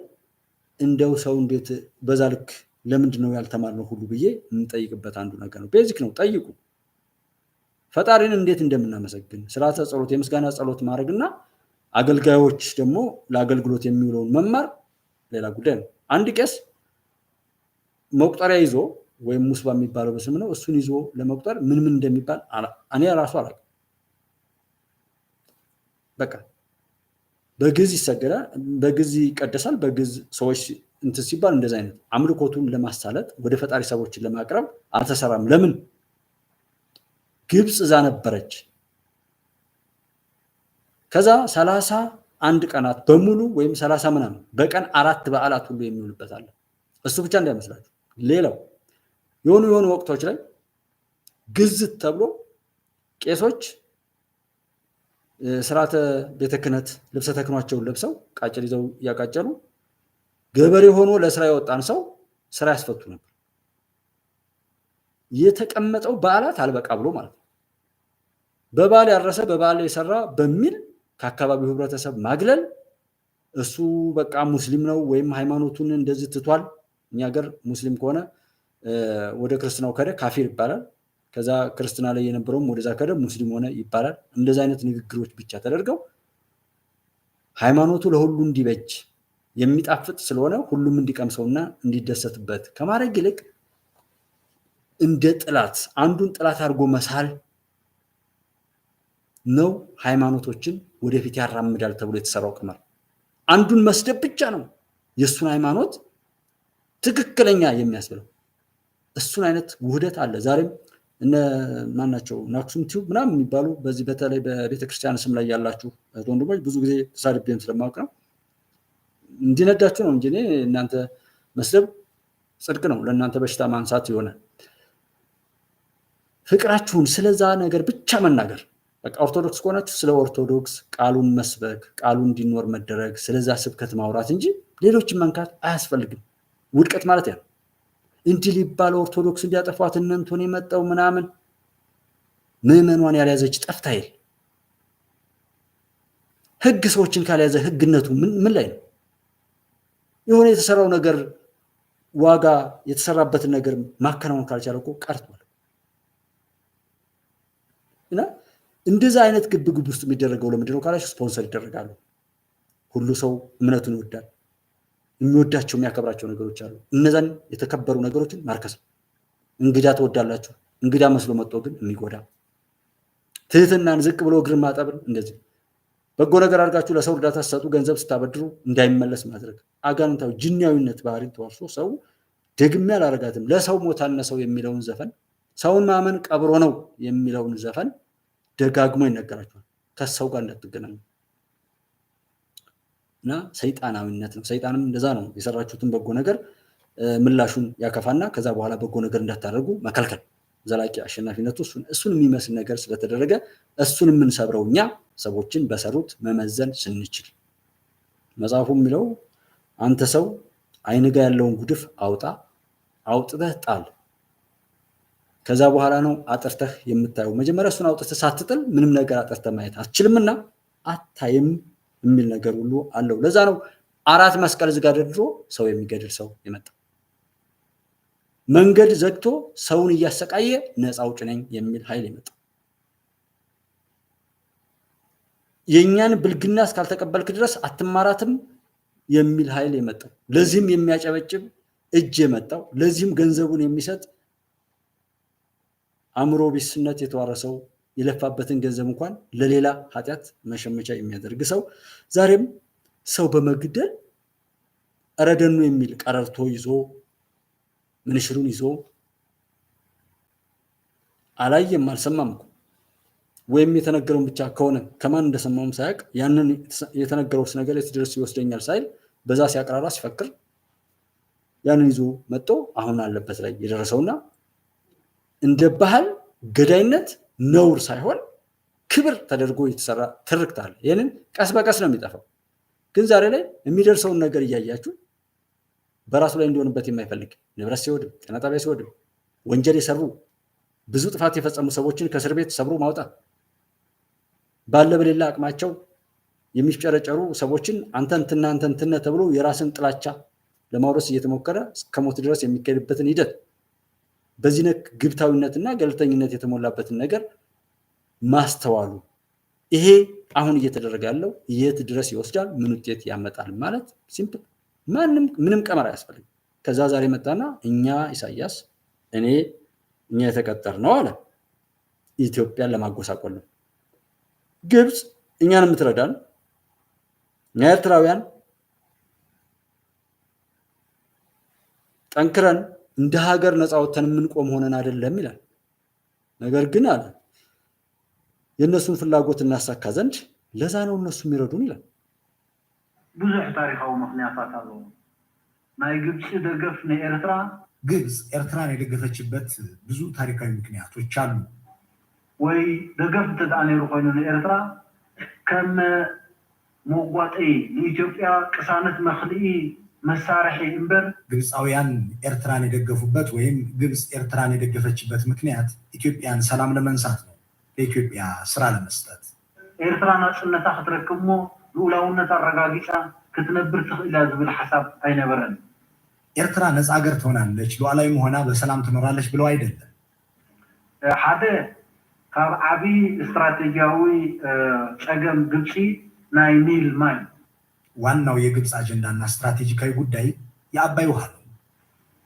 እንደው ሰው እንዴት በዛ ልክ ለምንድን ነው ያልተማርነው ሁሉ ብዬ የምንጠይቅበት አንዱ ነገር ነው። ቤዚክ ነው፣ ጠይቁ። ፈጣሪን እንዴት እንደምናመሰግን ስርዓተ ጸሎት፣ የምስጋና ጸሎት ማድረግና አገልጋዮች ደግሞ ለአገልግሎት የሚውለውን መማር ሌላ ጉዳይ ነው። አንድ ቄስ መቁጠሪያ ይዞ ወይም ሙስባ የሚባለው በስም ነው፣ እሱን ይዞ ለመቁጠር ምን እንደሚባል እኔ ራሱ አላውቅም። በቃ በግዕዝ ይሰገዳል፣ በግዕዝ ይቀደሳል፣ በግዕዝ ሰዎች እንትን ሲባል እንደዛ አይነት አምልኮቱን ለማሳለጥ ወደ ፈጣሪ ሰዎችን ለማቅረብ አልተሰራም። ለምን? ግብፅ እዛ ነበረች። ከዛ 31 ቀናት በሙሉ ወይም 30 ምናምን በቀን 4 በዓላት ሁሉ የሚውልበት አለ። እሱ ብቻ እንዳይመስላችሁ ሌላው የሆኑ ወቅቶች ላይ ግዝት ተብሎ ቄሶች ስርዓተ ቤተ ክህነት ልብሰ ተክህኗቸውን ለብሰው ቃጭል ይዘው እያቃጨሉ ገበሬ ሆኖ ለስራ የወጣን ሰው ስራ ያስፈቱ ነበር። የተቀመጠው በዓላት አልበቃ ብሎ ማለት ነው። በበዓል ያረሰ በበዓል የሰራ በሚል ከአካባቢው ህብረተሰብ ማግለል፣ እሱ በቃ ሙስሊም ነው ወይም ሃይማኖቱን እንደዚህ ትቷል። እኛ ሀገር ሙስሊም ከሆነ ወደ ክርስትናው ከደ ካፊር ይባላል። ከዛ ክርስትና ላይ የነበረውም ወደዛ ከደ ሙስሊም ሆነ ይባላል። እንደዛ አይነት ንግግሮች ብቻ ተደርገው ሃይማኖቱ ለሁሉ እንዲበጅ የሚጣፍጥ ስለሆነ ሁሉም እንዲቀምሰውና እንዲደሰትበት ከማድረግ ይልቅ እንደ ጥላት አንዱን ጥላት አድርጎ መሳል ነው ሃይማኖቶችን ወደፊት ያራምዳል ተብሎ የተሰራው ቅመር። አንዱን መስደብ ብቻ ነው የእሱን ሃይማኖት ትክክለኛ የሚያስብለው። እሱን አይነት ውህደት አለ። ዛሬም እነ ማናቸው ናክሱም ቲዩብ ምናምን የሚባሉ በዚህ በተለይ በቤተክርስቲያን ስም ላይ ያላችሁ ወንድሞች ብዙ ጊዜ ተሳድቤም ስለማውቅ ነው እንዲነዳችሁ ነው እንጂ እናንተ መስደብ ጽድቅ ነው፣ ለእናንተ በሽታ ማንሳት ይሆናል። ፍቅራችሁን ስለዛ ነገር ብቻ መናገር። በቃ ኦርቶዶክስ ከሆናችሁ ስለ ኦርቶዶክስ ቃሉን መስበክ፣ ቃሉ እንዲኖር መደረግ፣ ስለዛ ስብከት ማውራት እንጂ ሌሎችን መንካት አያስፈልግም። ውድቀት ማለት ያ እንዲህ ሊባል ኦርቶዶክስ እንዲያጠፏት እነንቶን የመጣው ምናምን ምዕመኗን ያልያዘች ጠፍታ ይል ህግ ሰዎችን ካልያዘ ህግነቱ ምን ላይ ነው? የሆነ የተሰራው ነገር ዋጋ የተሰራበትን ነገር ማከናወን ካልቻለ እኮ ቀርቷል። እና እንደዛ አይነት ግብግብ ውስጥ የሚደረገው ለምንድን ነው ካላችሁ ስፖንሰር ይደረጋሉ። ሁሉ ሰው እምነቱን ይወዳል። የሚወዳቸው የሚያከብራቸው ነገሮች አሉ። እነዛን የተከበሩ ነገሮችን ማርከስ ነው። እንግዳ ትወዳላችሁ። እንግዳ መስሎ መጥቶ ግን የሚጎዳ ትህትናን ዝቅ ብሎ እግርን ማጠብን እንደዚህ በጎ ነገር አድርጋችሁ ለሰው እርዳታ ስትሰጡ ገንዘብ ስታበድሩ እንዳይመለስ ማድረግ አጋንንታዊ ጅኒያዊነት ባህሪን ተዋርሶ ሰው ደግሜ አላረጋትም ለሰው ሞታልነ ሰው የሚለውን ዘፈን ሰውን ማመን ቀብሮ ነው የሚለውን ዘፈን ደጋግሞ ይነገራችኋል። ከሰው ጋር እንዳትገናኙ እና ሰይጣናዊነት ነው። ሰይጣንም እንደዛ ነው። የሰራችሁትን በጎ ነገር ምላሹን ያከፋና ከዛ በኋላ በጎ ነገር እንዳታደርጉ መከልከል። ዘላቂ አሸናፊነቱ እሱን የሚመስል ነገር ስለተደረገ እሱን የምንሰብረው እኛ ሰዎችን በሰሩት መመዘን ስንችል መጽሐፉ የሚለው አንተ ሰው አይንጋ ያለውን ጉድፍ አውጥተህ ጣል። ከዛ በኋላ ነው አጥርተህ የምታየው። መጀመሪያ እሱን አውጥተህ ሳትጥል ምንም ነገር አጥርተህ ማየት አትችልምና አታይም የሚል ነገር ሁሉ አለው። ለዛ ነው 4 መስቀል ዝጋ ደርድሮ ሰው የሚገድል ሰው የመጣ መንገድ ዘግቶ ሰውን እያሰቃየ ነፃ አውጭ ነኝ የሚል ኃይል የመጣ የኛን ብልግና እስካልተቀበልክ ድረስ አትማራትም የሚል ኃይል የመጣው ለዚህም የሚያጨበጭብ እጅ የመጣው ለዚህም ገንዘቡን የሚሰጥ አእምሮ ቢስነት የተዋረሰው የለፋበትን ገንዘብ እንኳን ለሌላ ኃጢአት መሸመቻ የሚያደርግ ሰው ዛሬም ሰው በመግደል ረደኑ የሚል ቀረርቶ ይዞ ምንሽሩን ይዞ አላየም አልሰማም ወይም የተነገረውን ብቻ ከሆነ ከማን እንደሰማውም ሳያውቅ ያንን የተነገረውስ ነገር የትድረስ ይወስደኛል ሳይል በዛ ሲያቀራራ ሲፈክር ያንን ይዞ መጥቶ አሁን አለበት ላይ የደረሰውና እንደ ባህል ገዳይነት ነውር ሳይሆን ክብር ተደርጎ የተሰራ ትርክት አለ። ይሄንን ቀስ በቀስ ነው የሚጠፋው። ግን ዛሬ ላይ የሚደርሰውን ነገር እያያችሁ በራሱ ላይ እንዲሆንበት የማይፈልግ ንብረት ሲወድም፣ ጤና ጣቢያ ሲወድም፣ ወንጀል የሰሩ ብዙ ጥፋት የፈጸሙ ሰዎችን ከእስር ቤት ሰብሮ ማውጣት ባለ በሌላ አቅማቸው የሚፍጨረጨሩ ሰዎችን አንተ እንትና ተብሎ የራስን ጥላቻ ለማውረስ እየተሞከረ ከሞት ድረስ የሚካሄድበትን ሂደት በዚህ ነክ ግብታዊነትና ገለልተኝነት የተሞላበትን ነገር ማስተዋሉ ይሄ አሁን እየተደረገ ያለው የት ድረስ ይወስዳል፣ ምን ውጤት ያመጣል ማለት ሲምፕል ምንም ቀመር አያስፈልግም። ከዛ ዛሬ መጣና እኛ ኢሳያስ እኛ የተቀጠርነው አለ ኢትዮጵያን ለማጎሳቆል ነው። ግብፅ እኛን የምትረዳን እኛ ኤርትራውያን ጠንክረን እንደ ሀገር ነፃ ወጥተን የምንቆም ሆነን አይደለም ይላል። ነገር ግን አለ የእነሱን ፍላጎት እናሳካ ዘንድ ለዛ ነው እነሱ የሚረዱን ይላል። ብዙሕ ታሪካዊ ምክንያታት አለው። ናይ ግብፅ ደገፍ ንኤርትራ ግብፅ ኤርትራን የደገፈችበት ብዙ ታሪካዊ ምክንያቶች አሉ። ወይ ደገፍ ተዳነ ነይሩ ኮይኑ ንኤርትራ ከም መጓጤ ለኢትዮጵያ ቅሳነት መክልኢ መሳርሒ እምበር ግብፃውያን ኤርትራን የደገፉበት ወይም ግብፅ ኤርትራን የደገፈችበት ምክንያት ኢትዮጵያን ሰላም ለመንሳት ነው፣ ለኢትዮጵያ ስራ ለመስጠት። ኤርትራ ናጽነታ ክትረክብ ሞ ልኡላውነት አረጋጊፃ ክትነብር ትኽእላ ዝብል ሓሳብ አይነበረን። ኤርትራ ነፃ ሀገር ትሆናለች፣ ሉዓላዊ መሆና በሰላም ትኖራለች ብለው አይደለም። ሓደ ካብ ዓብይ ስትራቴጂያዊ ፀገም ግብፂ ናይ ኒል ማይ ዋናው የግብፅ አጀንዳና ስትራቴጂካዊ ጉዳይ የአባይ ውሃ ነው።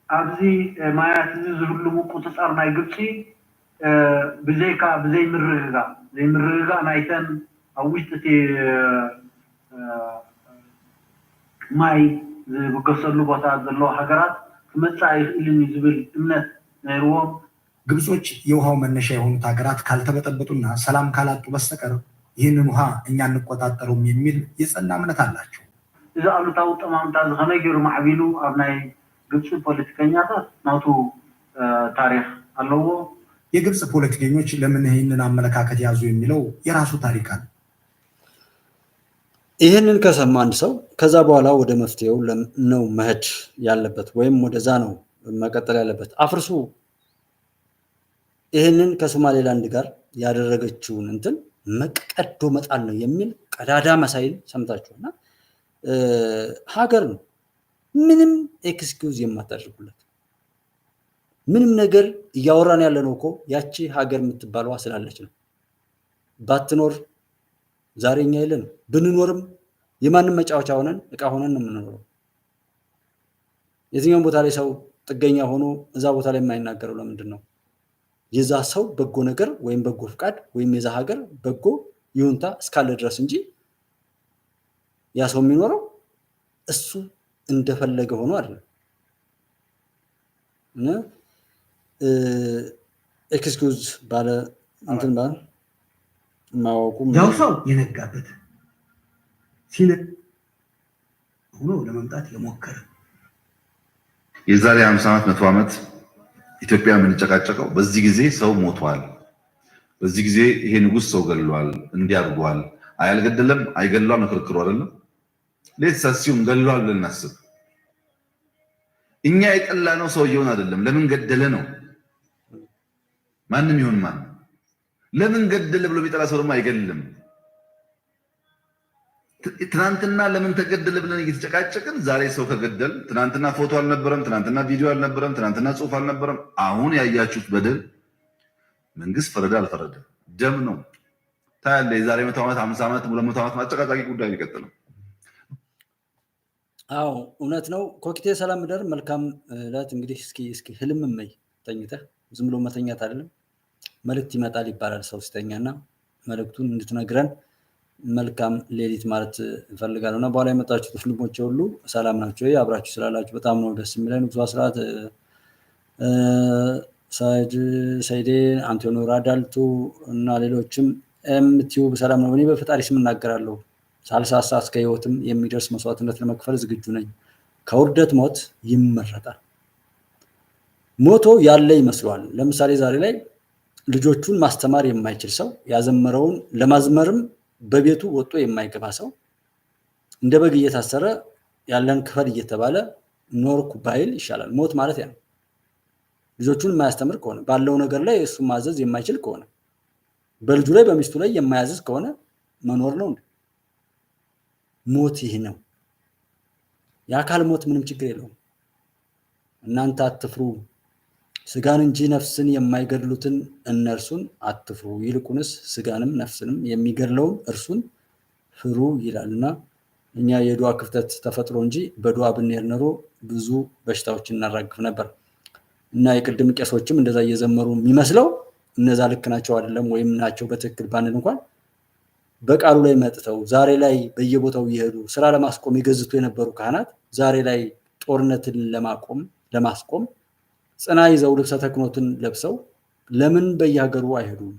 ኣብዚ ማያት ዝህልሙ ቁፅፃር ናይ ግብፂ ብዘይ ምርግጋእ ናይተን ኣብ ውሽጢ ማይ ዝብገሰሉ ቦታ ዘለዎ ሃገራት ክመፃ ይኽእልን ዝብል እምነት ነይርዎም። ግብጾች የውሃው መነሻ የሆኑት ሀገራት ካልተበጠበጡና ሰላም ካላጡ በስተቀር ይህንን ውሃ እኛ እንቆጣጠሩም የሚል የጸና እምነት አላቸው። እዚ አሉታዊ ጠማምታ ዝኸመይ ገይሩ ማዕቢሉ ኣብ ናይ ግብፂ ፖለቲከኛታት ናቱ ታሪክ ኣለዎ። የግብፅ ፖለቲከኞች ለምን ይህንን አመለካከት ያዙ የሚለው የራሱ ታሪክ አለ። ይህንን ከሰማ አንድ ሰው ከዛ በኋላ ወደ መፍትሄው ነው መሄድ ያለበት ወይም ወደዛ ነው መቀጠል ያለበት። አፍርሱ ይህንን ከሶማሌላንድ ጋር ያደረገችውን እንትን መቀዶ መጣል ነው የሚል ቀዳዳ መሳይል ሰምታችሁና ሀገር ነው ምንም ኤክስኪውዝ የማታደርጉለት ምንም ነገር እያወራን ያለ ነው እኮ ያቺ ሀገር የምትባለዋ ስላለች ነው። ባትኖር ዛሬኛ የለን ብንኖርም የማንም መጫወቻ ሆነን እቃ ሆነን ነው የምንኖረው። የትኛውም ቦታ ላይ ሰው ጥገኛ ሆኖ እዛ ቦታ ላይ የማይናገረው ለምንድን ነው? የዛ ሰው በጎ ነገር ወይም በጎ ፍቃድ ወይም የዛ ሀገር በጎ ይሁንታ እስካለ ድረስ እንጂ ያ ሰው የሚኖረው እሱ እንደፈለገ ሆኖ አይደለም እና ኤክስኪውዝ ባለ እንትን ባለ ማወቁ ያው ሰው የነጋበት ሲነቅ ሆኖ ለመምጣት የሞከረ የዛሬ 50 ዓመት 100 ዓመት ኢትዮጵያ የምንጨቃጨቀው በዚህ ጊዜ ሰው ሞቷል፣ በዚህ ጊዜ ይሄ ንጉስ ሰው ገድሏል፣ እንዲያርጓል፣ አያልገደለም አይገድሏል ነው ክርክሩ አይደለም። ለተሳሲውም ገድሏል ብለን እናስብ። እኛ የጠላነው ሰውየውን አይደለም፣ ለምን ገደለ ነው። ማንም ይሁን ማን ለምን ገደለ ብሎ ቢጠላ ሰው ደግሞ አይገልም። ትናንትና ለምን ተገደለ ብለን እየተጨቃጨቅን ዛሬ ሰው ከገደል ትናንትና ፎቶ አልነበረም፣ ትናንትና ቪዲዮ አልነበረም፣ ትናንትና ጽሑፍ አልነበረም። አሁን ያያችሁት በደል መንግስት ፈረደ አልፈረደ ደም ነው። ታያለ የዛሬ 100 ዓመት 50 ዓመት 200 ዓመት ማጨቃጫቂ ጉዳይ ሊቀጥል። አዎ እውነት ነው። ኮክቴ ሰላም ምደር መልካም እለት። እንግዲህ እስኪ ህልም መይ ተኝተህ ዝም ብሎ መተኛት አይደለም መልእክት ይመጣል ይባላል ሰው ሲተኛና መልእክቱን እንድትነግረን መልካም ሌሊት ማለት እፈልጋለሁ። እና በኋላ የመጣችሁት ወንድሞቼ ሁሉ ሰላም ናቸው ወይ? አብራችሁ ስላላችሁ በጣም ነው ደስ የሚለን። ብዙ አስራት ሰይዴ አንቶኒዮ ራዳልቱ እና ሌሎችም ኤምቲዩብ ሰላም ነው። እኔ በፈጣሪ ስም እናገራለሁ ሳልሳሳ እስከ ህይወትም የሚደርስ መስዋዕትነት ለመክፈል ዝግጁ ነኝ። ከውርደት ሞት ይመረጣል። ሞቶ ያለ ይመስለዋል። ለምሳሌ ዛሬ ላይ ልጆቹን ማስተማር የማይችል ሰው ያዘመረውን ለማዝመርም በቤቱ ወጥቶ የማይገባ ሰው እንደ በግ እየታሰረ ያለን ክፈል እየተባለ ኖርኩ ባይል ይሻላል። ሞት ማለት ያ ነው። ልጆቹን የማያስተምር ከሆነ ባለው ነገር ላይ እሱ ማዘዝ የማይችል ከሆነ በልጁ ላይ በሚስቱ ላይ የማያዘዝ ከሆነ መኖር ነው። ሞት ይህ ነው። የአካል ሞት ምንም ችግር የለውም። እናንተ አትፍሩ፣ ስጋን እንጂ ነፍስን የማይገድሉትን እነርሱን አትፍሩ፣ ይልቁንስ ስጋንም ነፍስንም የሚገድለውን እርሱን ፍሩ ይላልና እኛ የዱዓ ክፍተት ተፈጥሮ እንጂ በዱዓ ብንሄድ ኖሮ ብዙ በሽታዎችን እናራግፍ ነበር። እና የቅድም ቄሶችም እንደዛ እየዘመሩ የሚመስለው እነዛ ልክ ናቸው አይደለም ወይም ናቸው በትክክል ባንል እንኳን በቃሉ ላይ መጥተው ዛሬ ላይ በየቦታው እየሄዱ ስራ ለማስቆም የገዝቱ የነበሩ ካህናት ዛሬ ላይ ጦርነትን ለማስቆም ጽና ይዘው ልብሰ ተክኖትን ለብሰው ለምን በየሀገሩ አይሄዱም?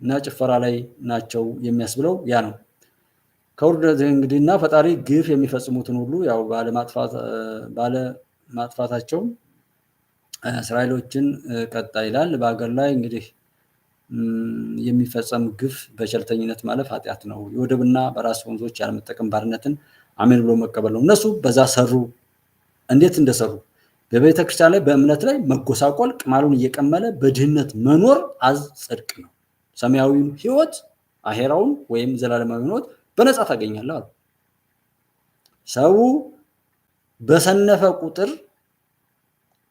እና ጭፈራ ላይ ናቸው የሚያስብለው ያ ነው። ከውርደት እንግዲህና ፈጣሪ ግፍ የሚፈጽሙትን ሁሉ ያው ባለማጥፋታቸው እስራኤሎችን ቀጣ ይላል። በሀገር ላይ እንግዲህ የሚፈጸም ግፍ በቸልተኝነት ማለፍ ኃጢአት ነው። የወደብና በራስ ወንዞች ያለመጠቀም ባርነትን አሜን ብሎ መቀበል ነው። እነሱ በዛ ሰሩ። እንዴት እንደሰሩ በቤተ ክርስቲያን ላይ በእምነት ላይ መጎሳቆል ቅማሉን እየቀመለ በድህነት መኖር ጽድቅ ነው። ሰማያዊውን ህይወት አሄራውን ወይም ዘላለማዊ ህይወት በነፃ ታገኛለህ አሉ። ሰው በሰነፈ ቁጥር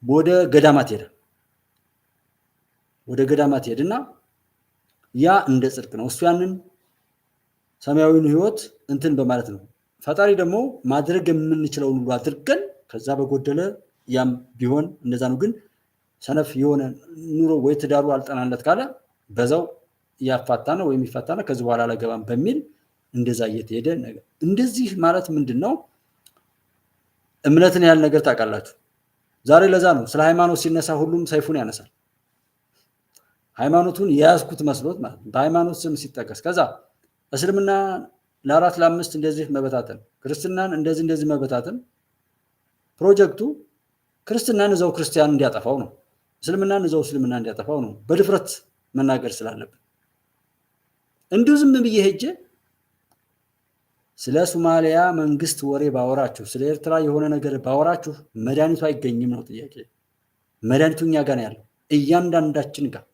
ወደ ገዳማት ሄድና ያ እንደ ጽድቅ ነው። እሱ ያንን ሰማያዊውን ህይወት እንትን በማለት ነው። ፈጣሪ ደግሞ ማድረግ የምንችለውን ሁሉ አድርገን ከዛ በጎደለ ያም ቢሆን እንደዛ ነው። ግን ሰነፍ የሆነ ኑሮ ወይ ትዳሩ አልጠናለት ካለ በዛው ያፋታና ወይም ይፋታና ከዚህ በኋላ አላገባም በሚል እንደዛ እየተሄደ ነገር እንደዚህ ማለት ምንድነው? እምነትን ያህል ነገር ታውቃላችሁ። ዛሬ ለዛ ነው ስለ ሃይማኖት ሲነሳ ሁሉም ሰይፉን ያነሳል። ሃይማኖቱን የያዝኩት መስሎት ማለት በሃይማኖት ስም ሲጠቀስ ከዛ እስልምና ለ4 ለ5 እንደዚህ መበታተን፣ ክርስትናን እንደዚህ መበታተን ፕሮጀክቱ ክርስትናን እዛው ክርስቲያን እንዲያጠፋው ነው። እስልምናን እዛው እስልምና እንዲያጠፋው ነው። በድፍረት መናገር ስላለብን እንዲሁ ዝም ብዬ ሄጄ ስለ ሶማሊያ መንግስት ወሬ ባወራችሁ፣ ስለ ኤርትራ የሆነ ነገር ባወራችሁ መድኃኒቱ አይገኝም ነው ጥያቄ። መድኃኒቱ እኛ ጋር ነው ያለው፣ እያንዳንዳችን ጋር።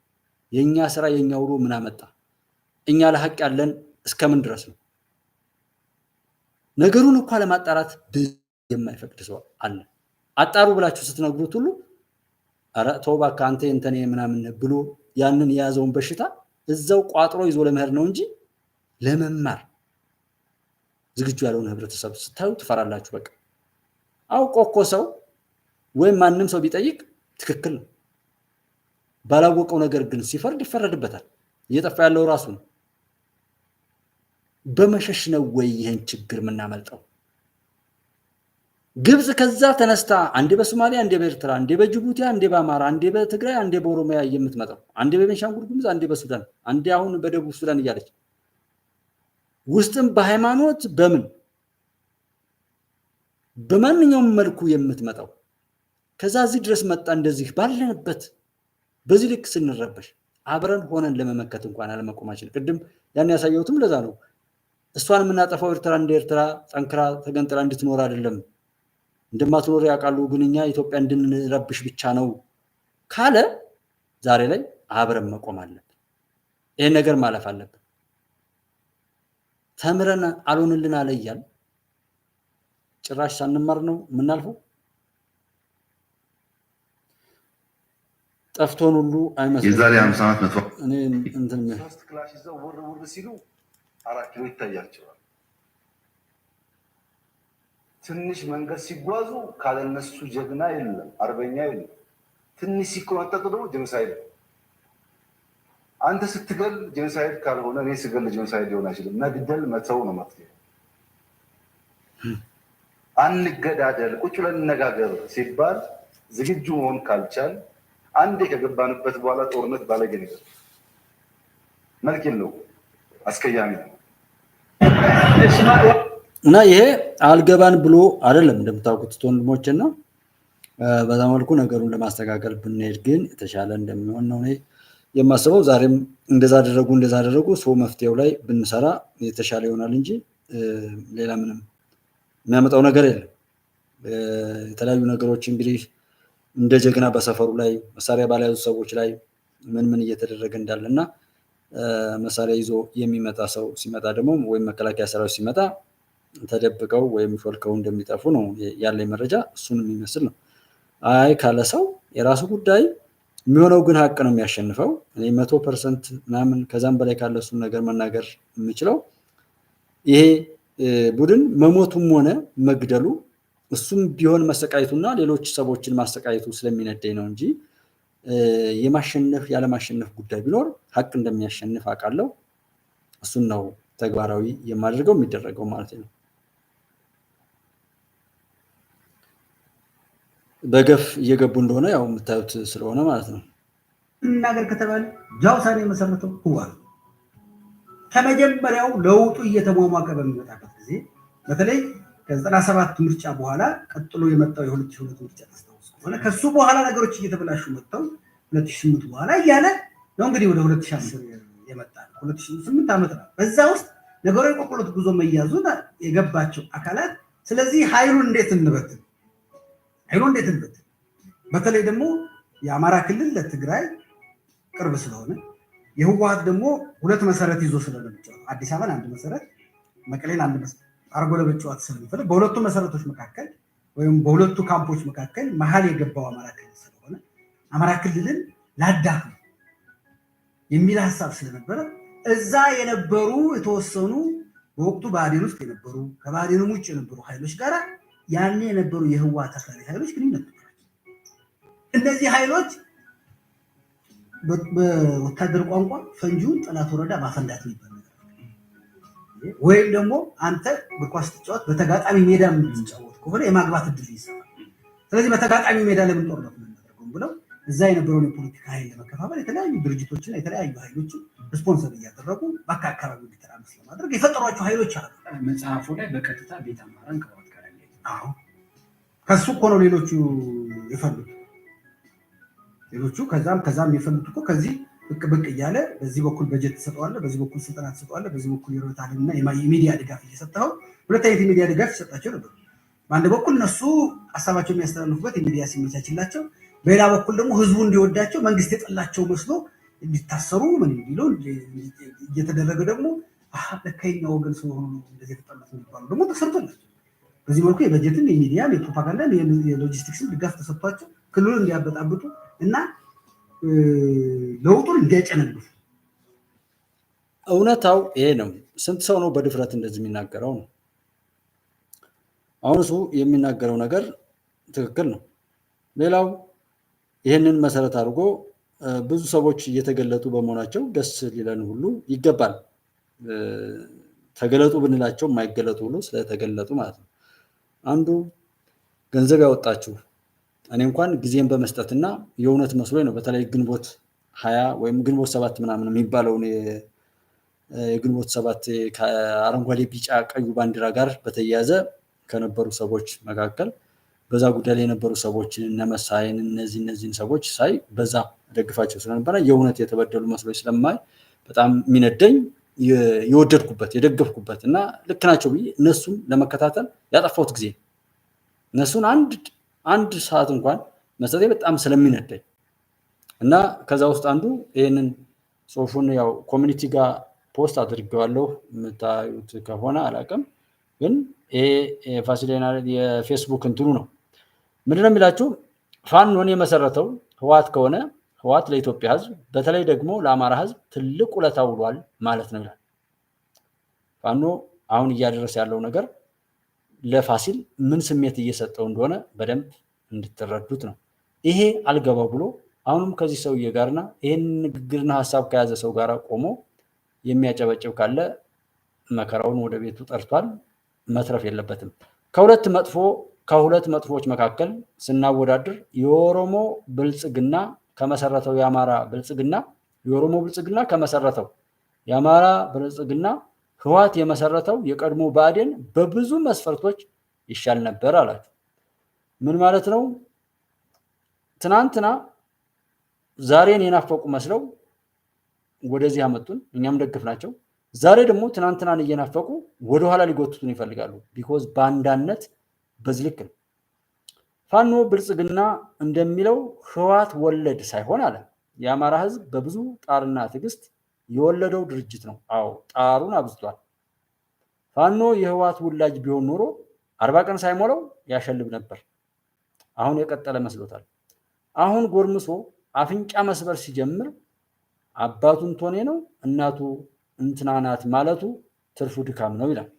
የኛ ስራ የኛ ውሎ ምን አመጣ? እኛ ለሐቅ ያለን እስከምን ድረስ ነው? ነገሩን እንኳን ለማጣራት የማይፈቅድ ሰው አለ። አጣሩ ብላችሁ ስትነግሩት ሁሉ አረ ተው እባክህ አንተ እንተኔ ምናምን ብሎ ያንን የያዘውን በሽታ እዛው ቋጥሮ ይዞ ለመሄድ ነው እንጂ ለመማር ዝግጁ ያለውን ህብረተሰብ ስታዩ ትፈራላችሁ። በቃ አውቆ እኮ ሰው ወይም ማንም ሰው ቢጠይቅ ትክክል ነው። ባላወቀው ነገር ግን ሲፈርድ ይፈረድበታል። እየጠፋ ያለው ራሱ ነው። በመሸሽ ነው ወይ ይህን ችግር የምናመልጠው? ግብጽ ከዛ ተነስታ አንዴ በሶማሊያ፣ አንዴ በኤርትራ፣ አንዴ በጅቡቲ፣ አንዴ በአማራ፣ አንዴ በትግራይ፣ አንዴ በኦሮሚያ የምትመጣው፣ አንዴ በቤንሻንጉል ጉሙዝ፣ አንዴ በሱዳን፣ አንዴ አሁን በደቡብ ሱዳን እያለች ውስጥም በሃይማኖት በማንኛውም መልኩ የምትመጣው ከዛ እዚህ ድረስ መጣ። እንደዚህ ባለንበት በዚህ ልክ ስንረበሽ አብረን ሆነን ለመመከት እንኳን አለመቆማችን ቅድም ያን ያሳየሁትም ለዛ ነው። እሷን የምናጠፋው ኤርትራ እንደ ኤርትራ ጠንክራ ተገንጥላ እንድትኖር አይደለም፣ እንደማትኖር ያውቃሉ፣ ግን እኛ ኢትዮጵያ እንድንረብሽ ብቻ ነው ካለ ዛሬ ላይ አብረን መቆም አለብን። ይሄን ነገር ማለፍ አለብን። ተምረን አልሆንልን አለ እያል ጭራሽ ሳንማር ነው የምናልፈው። ጠፍቶን ሁሉ አይመስልም። የዛሬ 50 ዓመት መጥቶ እኔ እንትን ሶስት ክላሽ ይዘው ውር ሲሉ 4 ኪሎ ይታያቸዋል። ትንሽ መንገድ ሲጓዙ ካለነሱ ጀግና የለም፣ አርበኛ የለም። ትንሽ ሲቆነጠጡ ደግሞ ጀኖሳይድ። አንተ ስትገል ጀኖሳይድ ካልሆነ እኔ ስገል ጀኖሳይድ ሊሆን አይችልም። መግደል መተው ነው መፍትሄ። አንገዳደል፣ ቁጭ ብለን እንነጋገር ሲባል ዝግጁ መሆን ካልቻል አንዴ ከገባንበት በኋላ ጦርነት ባለጌ ነገር መልክ የለው፣ አስቀያሚ ነው። እና ይሄ አልገባን ብሎ አይደለም እንደምታውቁት ወንድሞችና በዛ መልኩ ነገሩን ለማስተካከል ብንሄድ ግን የተሻለ እንደሚሆን ነው የማስበው። ዛሬም እንደዛ አደረጉ ሰው መፍትሄው ላይ ብንሰራ የተሻለ ይሆናል እንጂ ሌላ ምንም የሚያመጣው ነገር የለም። የተለያዩ ነገሮች እንግዲህ እንደ ጀግና በሰፈሩ ላይ መሳሪያ ባለያዙ ሰዎች ላይ ምን እየተደረገ እንዳለና መሳሪያ ይዞ የሚመጣ ሰው ሲመጣ ደግሞ ወይም መከላከያ ሰራዊት ሲመጣ ተደብቀው ወይም ሾልከው እንደሚጠፉ ነው ያለኝ መረጃ። እሱን የሚመስል ነው። አይ ካለ ሰው የራሱ ጉዳይ የሚሆነው ግን ሀቅ ነው የሚያሸንፈው። እኔ 100% ምናምን ከዛም በላይ ካለ እሱን ነገር መናገር የምችለው ይሄ ቡድን መሞቱም ሆነ መግደሉ እሱም ቢሆን መሰቃየቱና ሌሎች ሰዎችን ማሰቃየቱ ስለሚነደኝ ነው እንጂ የማሸነፍ ያለማሸነፍ ጉዳይ ቢኖር ሀቅ እንደሚያሸንፍ አውቃለሁ። እሱን ነው ተግባራዊ የማደርገው የሚደረገው ማለት ነው። በገፍ እየገቡ እንደሆነ ያው የምታዩት ስለሆነ ማለት ነው። ነገር ከተባለ ጃውሳን የመሰረተው ህወሓት ከመጀመሪያው ለውጡ እየተሟሟቀ በሚመጣበት ጊዜ በተለይ ከ97 ምርጫ በኋላ ቀጥሎ የመጣው የ2002 ምርጫ ታስታውሱ ከሆነ ከሱ በኋላ ነገሮች እየተበላሹ መጥተው 2008 በኋላ እያለ ነው እንግዲህ ወደ 2010 የመጣ ነው። 2008 ዓመት ነው። በዛ ውስጥ ነገሮች የቆቆሎት ጉዞ መያዙን የገባቸው አካላት ስለዚህ ኃይሉን እንዴት እንበትን በተለይ ደግሞ የአማራ ክልል ለትግራይ ቅርብ ስለሆነ የህወሓት ደግሞ ሁለት መሰረት ይዞ ስለነበረ አዲስ አበባን አንድ መሰረት መቀሌን አንድ መሰረት አርጎ ለመጫወት ስለሚፈልግ በሁለቱ መሰረቶች መካከል ወይም በሁለቱ ካምፖች መካከል መሀል የገባው አማራ ክልል ስለሆነ አማራ ክልልን ላዳክም የሚል ሀሳብ ስለነበረ እዛ የነበሩ የተወሰኑ በወቅቱ ብአዴን ውስጥ የነበሩ ከባህዴንም ውጭ የነበሩ ኃይሎች ጋር ያኔ የነበሩ የህወሓት አክራሪ ኃይሎች ግንኙነት ነበራቸው። እነዚህ ኃይሎች በወታደር ቋንቋ ፈንጂውን ጠላት ወረዳ ማፈንዳት ይባላል። ወይም ደግሞ አንተ በኳስ ተጫወት በተጋጣሚ ሜዳ የምትጫወት ከሆነ የማግባት እድል ይሰጣል። ስለዚህ በተጋጣሚ ሜዳ ለምን ጦርነት እናደርገው ብለው እዛ የነበረውን የፖለቲካ ኃይል ለመከፋፈል የተለያዩ ድርጅቶችና የተለያዩ ኃይሎችን ስፖንሰር እያደረጉ በአካባቢው እንዲተራመስ ለማድረግ የፈጠሯቸው ኃይሎች አሉ። መጽሐፉ ላይ በቀጥታ ቤት አማራን ከወት ጋር አዎ ከሱ እኮ ነው ሌሎቹ የፈሉት። ሌሎቹ ከዛም የፈሉት እኮ ከዚህ ብቅ እያለ በዚህ በኩል በጀት ተሰጠዋለህ፣ በዚህ በኩል ስልጠና ተሰጠዋለህ፣ በዚህ በኩል የሮታ ዓለምና የሚዲያ ድጋፍ እየሰጠኸው ሁለት አይነት የሚዲያ ድጋፍ ይሰጣቸው ነበር። በአንድ በኩል እነሱ ሀሳባቸው የሚያስተላልፉበት የሚዲያ ሲመቻችላቸው፣ በሌላ በኩል ደግሞ ህዝቡ እንዲወዳቸው መንግስት የጠላቸው መስሎ እንዲታሰሩ ምን እንዲሉ እየተደረገ ደግሞ ለከኛ ወገን ስለሆኑ እንደዚህ የተጠላት የሚባሉ ደግሞ ተሰርቶላቸው በዚህ መልኩ የበጀትን የሚዲያን የፕሮፓጋንዳን የሎጂስቲክስን ድጋፍ ተሰጥቷቸው ክልሉን እንዲያበጣብጡ እና ለውጡን እንዲያጨነግፉ። እውነታው ይሄ ነው። ስንት ሰው ነው በድፍረት እንደዚህ የሚናገረው ነው? አሁን እሱ የሚናገረው ነገር ትክክል ነው። ሌላው ይህንን መሰረት አድርጎ ብዙ ሰዎች እየተገለጡ በመሆናቸው ደስ ሊለን ሁሉ ይገባል። ተገለጡ ብንላቸው የማይገለጡ ሁሉ ስለተገለጡ ማለት ነው። አንዱ ገንዘብ ያወጣችሁ እኔ እንኳን ጊዜን በመስጠትና የእውነት መስሎኝ ነው። በተለይ ግንቦት 20 ወይም ግንቦት 7 ምናምን የሚባለውን የግንቦት 7 ከአረንጓዴ ቢጫ ቀዩ ባንዲራ ጋር በተያያዘ ከነበሩ ሰዎች መካከል በዛ ጉዳይ ላይ የነበሩ ሰዎች እነመሳይን እነዚህን ሰዎች ሳይ በዛ ደግፋቸው ስለነበረ የእውነት የተበደሉ መስሎኝ ስለማይ በጣም የሚነደኝ የወደድኩበት የደገፍኩበት እና ልክ ናቸው ብዬ እነሱን ለመከታተል ያጠፋሁት ጊዜ እነሱን አንድ ሰዓት እንኳን መስጠቴ በጣም ስለሚነደኝ እና ከዛ ውስጥ አንዱ ይሄንን ጽሁፉን ያው ኮሚኒቲ ጋር ፖስት አድርጌዋለሁ የምታዩት ከሆነ አላውቅም፣ ግን ይሄ ፋሲሌና የፌስቡክ እንትኑ ነው። ምንድነው የሚላችሁ? ፋኖን የመሰረተው ህወሓት ከሆነ ህወሓት ለኢትዮጵያ ህዝብ በተለይ ደግሞ ለአማራ ህዝብ ትልቅ ውለታ ውሏል ማለት ነው ይላል። ፋኖ አሁን እያደረሰ ያለው ነገር ለፋሲል ምን ስሜት እየሰጠው እንደሆነ በደንብ እንድትረዱት ነው። ይሄ አልገባው ብሎ አሁንም ከዚህ ሰውዬ ጋርና ይሄን ንግግርና ሀሳብ ከያዘ ሰው ጋር ቆሞ የሚያጨበጭብ ካለ መከራውን ወደ ቤቱ ጠርቷል። መትረፍ የለበትም። ከሁለት መጥፎች መካከል ስናወዳድር የኦሮሞ ብልጽግና ከመሰረተው የአማራ ብልጽግና የኦሮሞ ብልጽግና ከመሰረተው የአማራ ብልጽግና ህወሓት የመሰረተው የቀድሞ ብአዴን በብዙ መስፈርቶች ይሻል ነበር አላችሁ። ምን ማለት ነው? ትናንትና ዛሬን የናፈቁ መስለው ወደዚህ አመጡን፣ እኛም ደግፍናቸው። ዛሬ ደግሞ ትናንትናን እየናፈቁ ወደኋላ ሊጎትቱን ይፈልጋሉ። ቢኮዝ ባንዳነት በዚህ ልክ ነው። ፋኖ ብልጽግና እንደሚለው ህወሓት ወለድ ሳይሆን አለ የአማራ ህዝብ በብዙ ጣርና ትዕግስት የወለደው ድርጅት ነው። አዎ ጣሩን አብዝቷል። ፋኖ የህወሓት ውላጅ ቢሆን ኖሮ 40 ቀን ሳይሞላው ያሸልብ ነበር። አሁን የቀጠለ መስሎታል። አሁን ጎርምሶ አፍንጫ መስበር ሲጀምር አባቱን ቶኔ ነው እናቱ እንትናናት ማለቱ ትርፉ ድካም ነው ይላል።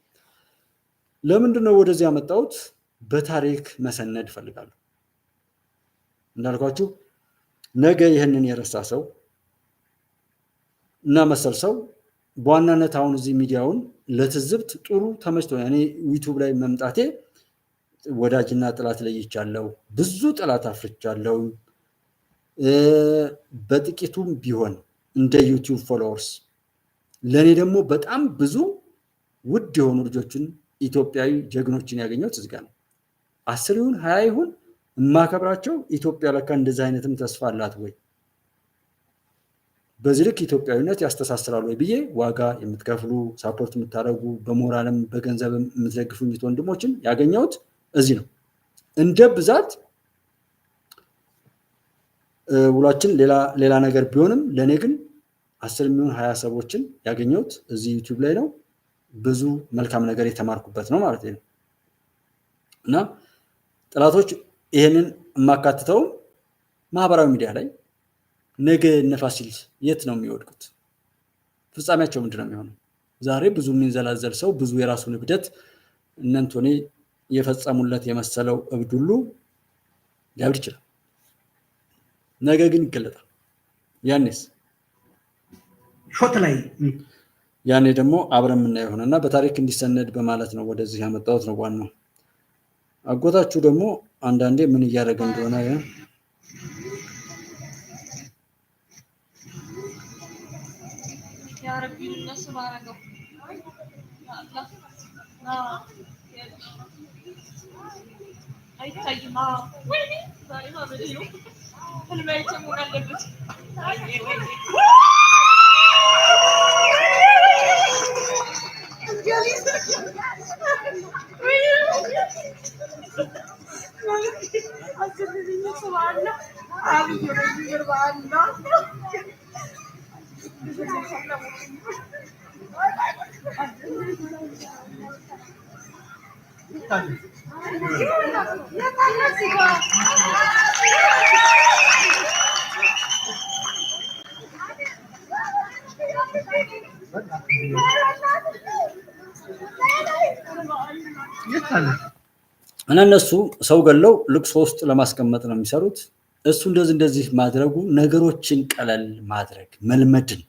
ለምንድን ነው ወደዚህ ያመጣሁት? በታሪክ መሰነድ እፈልጋለሁ። እንዳልኳችሁ ነገ ይህንን የረሳ ሰው እና መሰል ሰው በዋናነት አሁን እዚህ ሚዲያውን ለትዝብት ጥሩ ተመችቶኛል። እኔ ዩቲዩብ ላይ መምጣቴ ወዳጅና ጥላት ለይቻለሁ። ብዙ ጥላት አፍርቻለሁ። በጥቂቱም ቢሆን እንደ ዩቲዩብ ፎሎወርስ ለእኔ ደግሞ በጣም ብዙ ውድ የሆኑ ልጆችን ኢትዮጵያዊ ጀግኖችን ያገኘሁት እዚህ ጋር ነው። 10 ይሁን 20 ይሁን የማከብራቸው ኢትዮጵያ ለካ እንደዚህ አይነትም ተስፋ አላት ወይ፣ በዚህ ልክ ኢትዮጵያዊነት ያስተሳስራል ወይ ብዬ ዋጋ የምትከፍሉ ሳፖርት የምታደርጉ በሞራልም በገንዘብም የምትደግፉኝ ወንድሞችን ያገኘሁት እዚህ ነው። እንደ ብዛት ውሏችን ሌላ ነገር ቢሆንም ለእኔ ግን 10 የሚሆን 20 ሰዎችን ያገኘሁት እዚህ ዩቲዩብ ላይ ነው። ብዙ መልካም ነገር የተማርኩበት ነው ማለት ነው። እና ጥላቶች ይሄንን የማካትተው ማህበራዊ ሚዲያ ላይ ነገ ነፋሲል የት ነው የሚወድቁት? ፍጻሜያቸው ምንድን ነው የሚሆነው? ዛሬ ብዙ የሚንዘላዘል ሰው ብዙ የራሱን እብደት እነንቶኔ የፈጸሙለት የመሰለው እብድ ሁሉ ሊያብድ ይችላል። ነገ ግን ይገለጣል። ያኔስ ሾት ላይ ያኔ ደግሞ አብረን የምናየው ሆነና በታሪክ እንዲሰነድ በማለት ነው ወደዚህ ያመጣሁት ነው ዋናው። አጎታችሁ ደግሞ አንዳንዴ ምን እያደረገ እንደሆነ እና እነሱ ሰው ገለው ልቅሶ ውስጥ ለማስቀመጥ ነው የሚሰሩት። እሱ እንደዚህ ማድረጉ ነገሮችን ቀለል ማድረግ መልመድን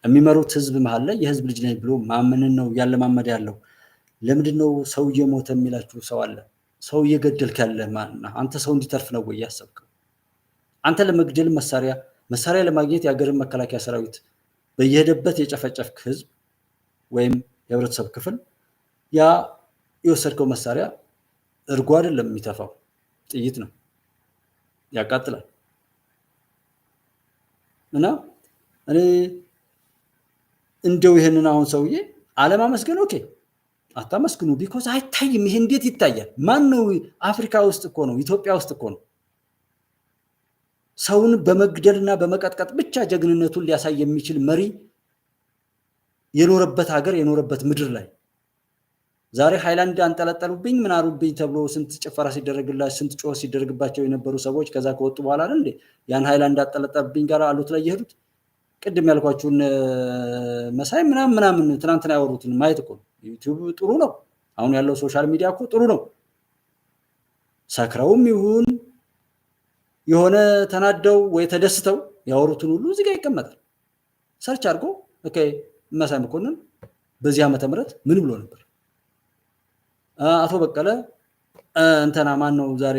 የሚመሩት ህዝብ መሀል ላይ የህዝብ ልጅ ነኝ ብሎ ማመንን ነው ያለማመድ ያለው። ለምንድነው ሰው እየሞተ የሚላችሁ ሰው አለ? ሰው እየገደልክ ያለ አንተ ሰው እንዲተርፍ ነው ወይ ያሰብከው? አንተ ለመግደል መሳሪያ ለማግኘት የሀገርን መከላከያ ሰራዊት በየሄደበት የጨፈጨፍክ ህዝብ ወይም የህብረተሰብ ክፍል ያ የወሰድከው መሳሪያ እርጎ አይደለም የሚተፋው፣ ጥይት ነው፣ ያቃጥላል። እና እኔ እንደው ይሄንን አሁን ሰውዬ አለማመስገን ኦኬ፣ አታመስግኑ። ቢኮዝ አይታይም። ይሄ እንዴት ይታያል? ማን ነው? አፍሪካ ውስጥ እኮ ነው፣ ኢትዮጵያ ውስጥ እኮ ነው ሰውን በመግደልና በመቀጥቀጥ ብቻ ጀግንነቱን ሊያሳይ የሚችል መሪ የኖረበት ሀገር የኖረበት ምድር ላይ ዛሬ ሃይላንድ አንጠለጠሉብኝ ምን አሩብኝ ተብሎ ስንት ጭፈራ ሲደረግላቸው ስንት ጮህ ሲደረግባቸው የነበሩ ሰዎች ከዛ ከወጡ በኋላ አይደል እንዴ ያን ሃይላንድ አንጠለጠሉብኝ ጋር አሉት ላይ ይሄዱት። ቅድም ያልኳችሁን መሳይ ምናምን ትናንትና ያወሩትን ማየት እኮ ዩቲዩብ ጥሩ ነው። አሁን ያለው ሶሻል ሚዲያ እኮ ጥሩ ነው። ሰክረውም ይሁን የሆነ ተናደው ወይ ተደስተው ያወሩትን ሁሉ እዚህ ጋር ይቀመጣል። ሰርች አድርጎ ኦኬ መሳይ መኮንን በዚህ ዓመተ ምህረት ምን ብሎ ነበር? አቶ በቀለ እንተና ማን ነው ዛሬ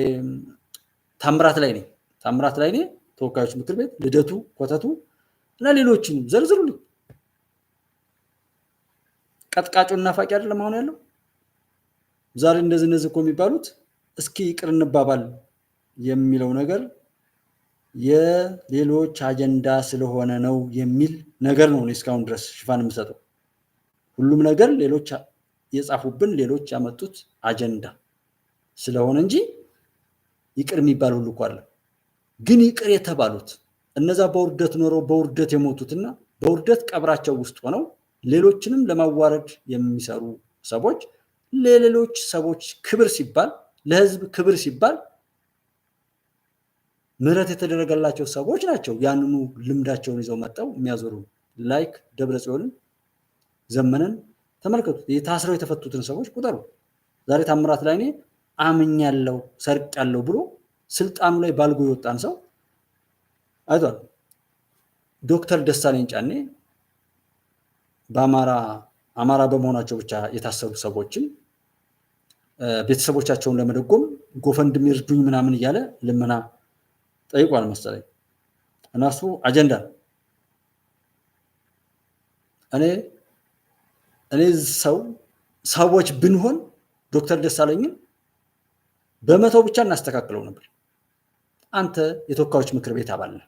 ታምራት ላይ ነኝ ተወካዮች ምክር ቤት ልደቱ ኮተቱ እና ሌሎችንም ዘርዝሩልኝ። ቀጥቃጩና ናፋቂ አይደለም አሁን ያለው። ዛሬ እንደዚህ እኮ የሚባሉት እስኪ ይቅር እንባባል የሚለው ነገር የሌሎች አጀንዳ ስለሆነ ነው የሚል ነገር ነው እስካሁን ድረስ ሽፋን የምሰጠው። ሁሉም ነገር ሌሎች የጻፉብን ሌሎች ያመጡት አጀንዳ ስለሆነ እንጂ ይቅር የሚባል ሁሉ እኮ አለ። ግን ይቅር የተባሉት እነዛ በውርደት ኖረው በውርደት የሞቱትና በውርደት ቀብራቸው ውስጥ ሆነው ሌሎችንም ለማዋረድ የሚሰሩ ሰዎች ለሌሎች ሰዎች ክብር ሲባል ለህዝብ ክብር ሲባል ምህረት የተደረገላቸው ሰዎች ናቸው። ያንኑ ልምዳቸውን ይዘው መጣው የሚያዞሩ ላይክ ደብረጽዮንን ዘመነን ተመልከቱ። የታስረው የተፈቱትን ሰዎች ቁጠሩ። ዛሬ ታምራት ላይ አምኛለሁ ሰርቄያለሁ ብሎ ስልጣኑ ላይ ባልጎ የወጣን ሰው አይቷል። ዶክተር ደሳለኝ ጫኔ አማራ በመሆናቸው ብቻ የታሰሩ ሰዎችን ቤተሰቦቻቸውን ለመደጎም ጎፈንድሚ እርዱኝ ምናምን እያለ ልመና ጠይቋል መሰለኝ። እናሱ አጀንዳ እኔ ሰዎች ብንሆን ዶክተር ደሳለኝን በመተው ብቻ እናስተካክለው ነበር። አንተ የተወካዮች ምክር ቤት አባል ነህ።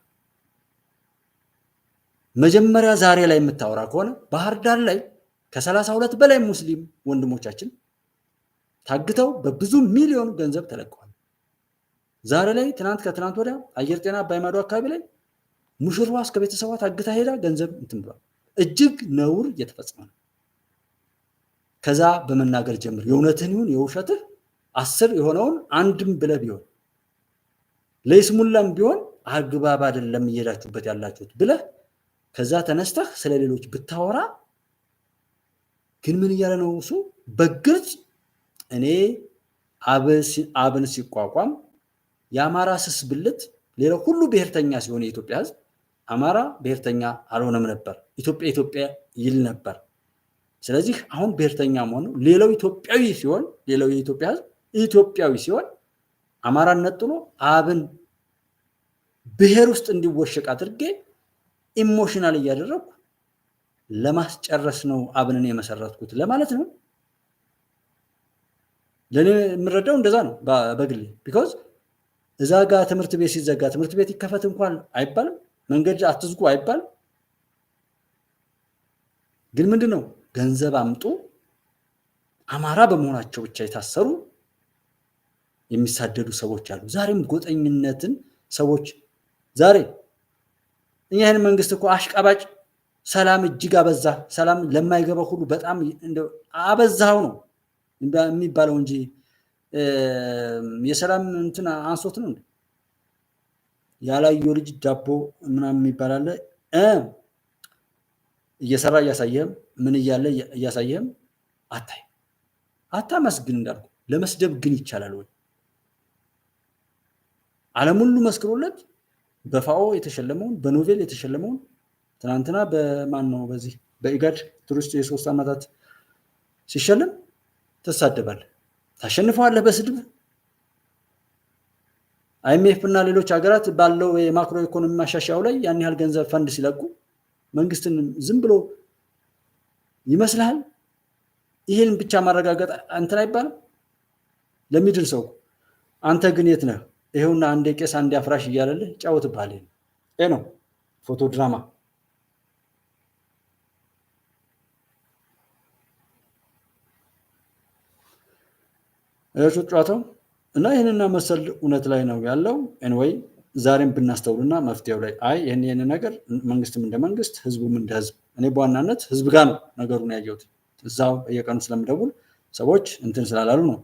መጀመሪያ ዛሬ ላይ የምታወራ ከሆነ ባህር ዳር ላይ ከ32 በላይ ሙስሊም ወንድሞቻችን ታግተው በብዙ ሚሊዮን ገንዘብ ተለቀዋል። ዛሬ ላይ ከትናንት ወዲያ አየር ጤና ባይማዶ አካባቢ ላይ ሙሽራዋ እስከ ቤተሰቧ ታግታ ሄዳ ገንዘብ እንትን ብሏል። እጅግ ነውር እየተፈጸመ ነው። ከዛ በመናገር ጀምር። የእውነትህን ይሁን የውሸትህ 10 የሆነውን አንድም ብለህ ቢሆን ለይስሙላም ቢሆን አግባብ አይደለም እየሄዳችሁበት ያላችሁት ብለህ ከዛ ተነስተህ ስለሌሎች ብታወራ ግን ምን እያለ ነው እሱ? በግልጽ እኔ አብን ሲቋቋም የአማራ ስስ ብልት ሌላው ሁሉ ብሔርተኛ ሲሆን የኢትዮጵያ ሕዝብ አማራ ብሔርተኛ አልሆነም ነበር። ኢትዮጵያ ይል ነበር። ስለዚህ አሁን ብሔርተኛ መሆን ነው። ሌላው ኢትዮጵያዊ ሲሆን ሌላው የኢትዮጵያ ሕዝብ ኢትዮጵያዊ ሲሆን አማራን ነጥሎ አብን ብሔር ውስጥ እንዲወሸቅ አድርጌ ኢሞሽናል እያደረኩ ለማስጨረስ ነው አብንን የመሰረትኩት ለማለት ነው። ለኔ የምረዳው እንደዛ ነው በግሌ። ቢኮዝ እዛ ጋር ትምህርት ቤት ሲዘጋ ትምህርት ቤት ይከፈት እንኳን አይባልም፣ መንገድ አትዝጉ አይባልም። ግን ምንድነው ገንዘብ አምጡ አማራ በመሆናቸው ብቻ የታሰሩ የሚሳደዱ ሰዎች አሉ። ዛሬም ጎጠኝነትን ሰዎች ዛሬ እኛ ይሄን መንግስት እኮ አሽቃባጭ ሰላም እጅግ አበዛ፣ ሰላም ለማይገባ ሁሉ በጣም አበዛው ነው የሚባለው እንጂ የሰላም እንትን አንሶት ነው እንዴ? ያላየው ልጅ ዳቦ ምናምን የሚባል አለ። እየሰራ እያሳየህም ምን እያለ እያሳየህም አታመስግን እንዳልኩ። ለመስደብ ግን ይቻላል ወይ? ዓለም ሁሉ መስክሮለት በፋኦ የተሸለመውን በኖቤል የተሸለመውን ትናንትና በማን ነው በዚህ በኢጋድ ቱሪስት የ3 ዓመታት ሲሸለም ተሳደባለህ፣ ታሸንፈዋለህ በስድብ። አይኤምኤፍ እና ሌሎች ሀገራት ባለው የማክሮ ኢኮኖሚ ማሻሻያው ላይ ያን ያህል ገንዘብ ፈንድ ሲለቁ መንግስትን ዝም ብሎ ይመስልሃል? ይሄን ብቻ ማረጋገጥ እንትን አይባልም ለሚድል ሰው። አንተ ግን የት ነህ? ይሄውና አንዴ ቄስ አንዴ አፍራሽ እያለልህ ጫወትብሃል። ይሄ ነው ፎቶ ድራማ። ጨዋታው እና ይሄንና መሰል እውነት ላይ ነው ያለው። ኤኒዌይ ዛሬም ብናስተውልና መፍትሄው ላይ ይሄን ነገር መንግስትም እንደ መንግስት ህዝቡም እንደ ህዝብ፣ እኔ በዋናነት ህዝብ ጋር ነው ነገሩን ያየሁት። እዛው በየቀኑ ስለምደውል ሰዎች እንትን ስላላሉ ነው።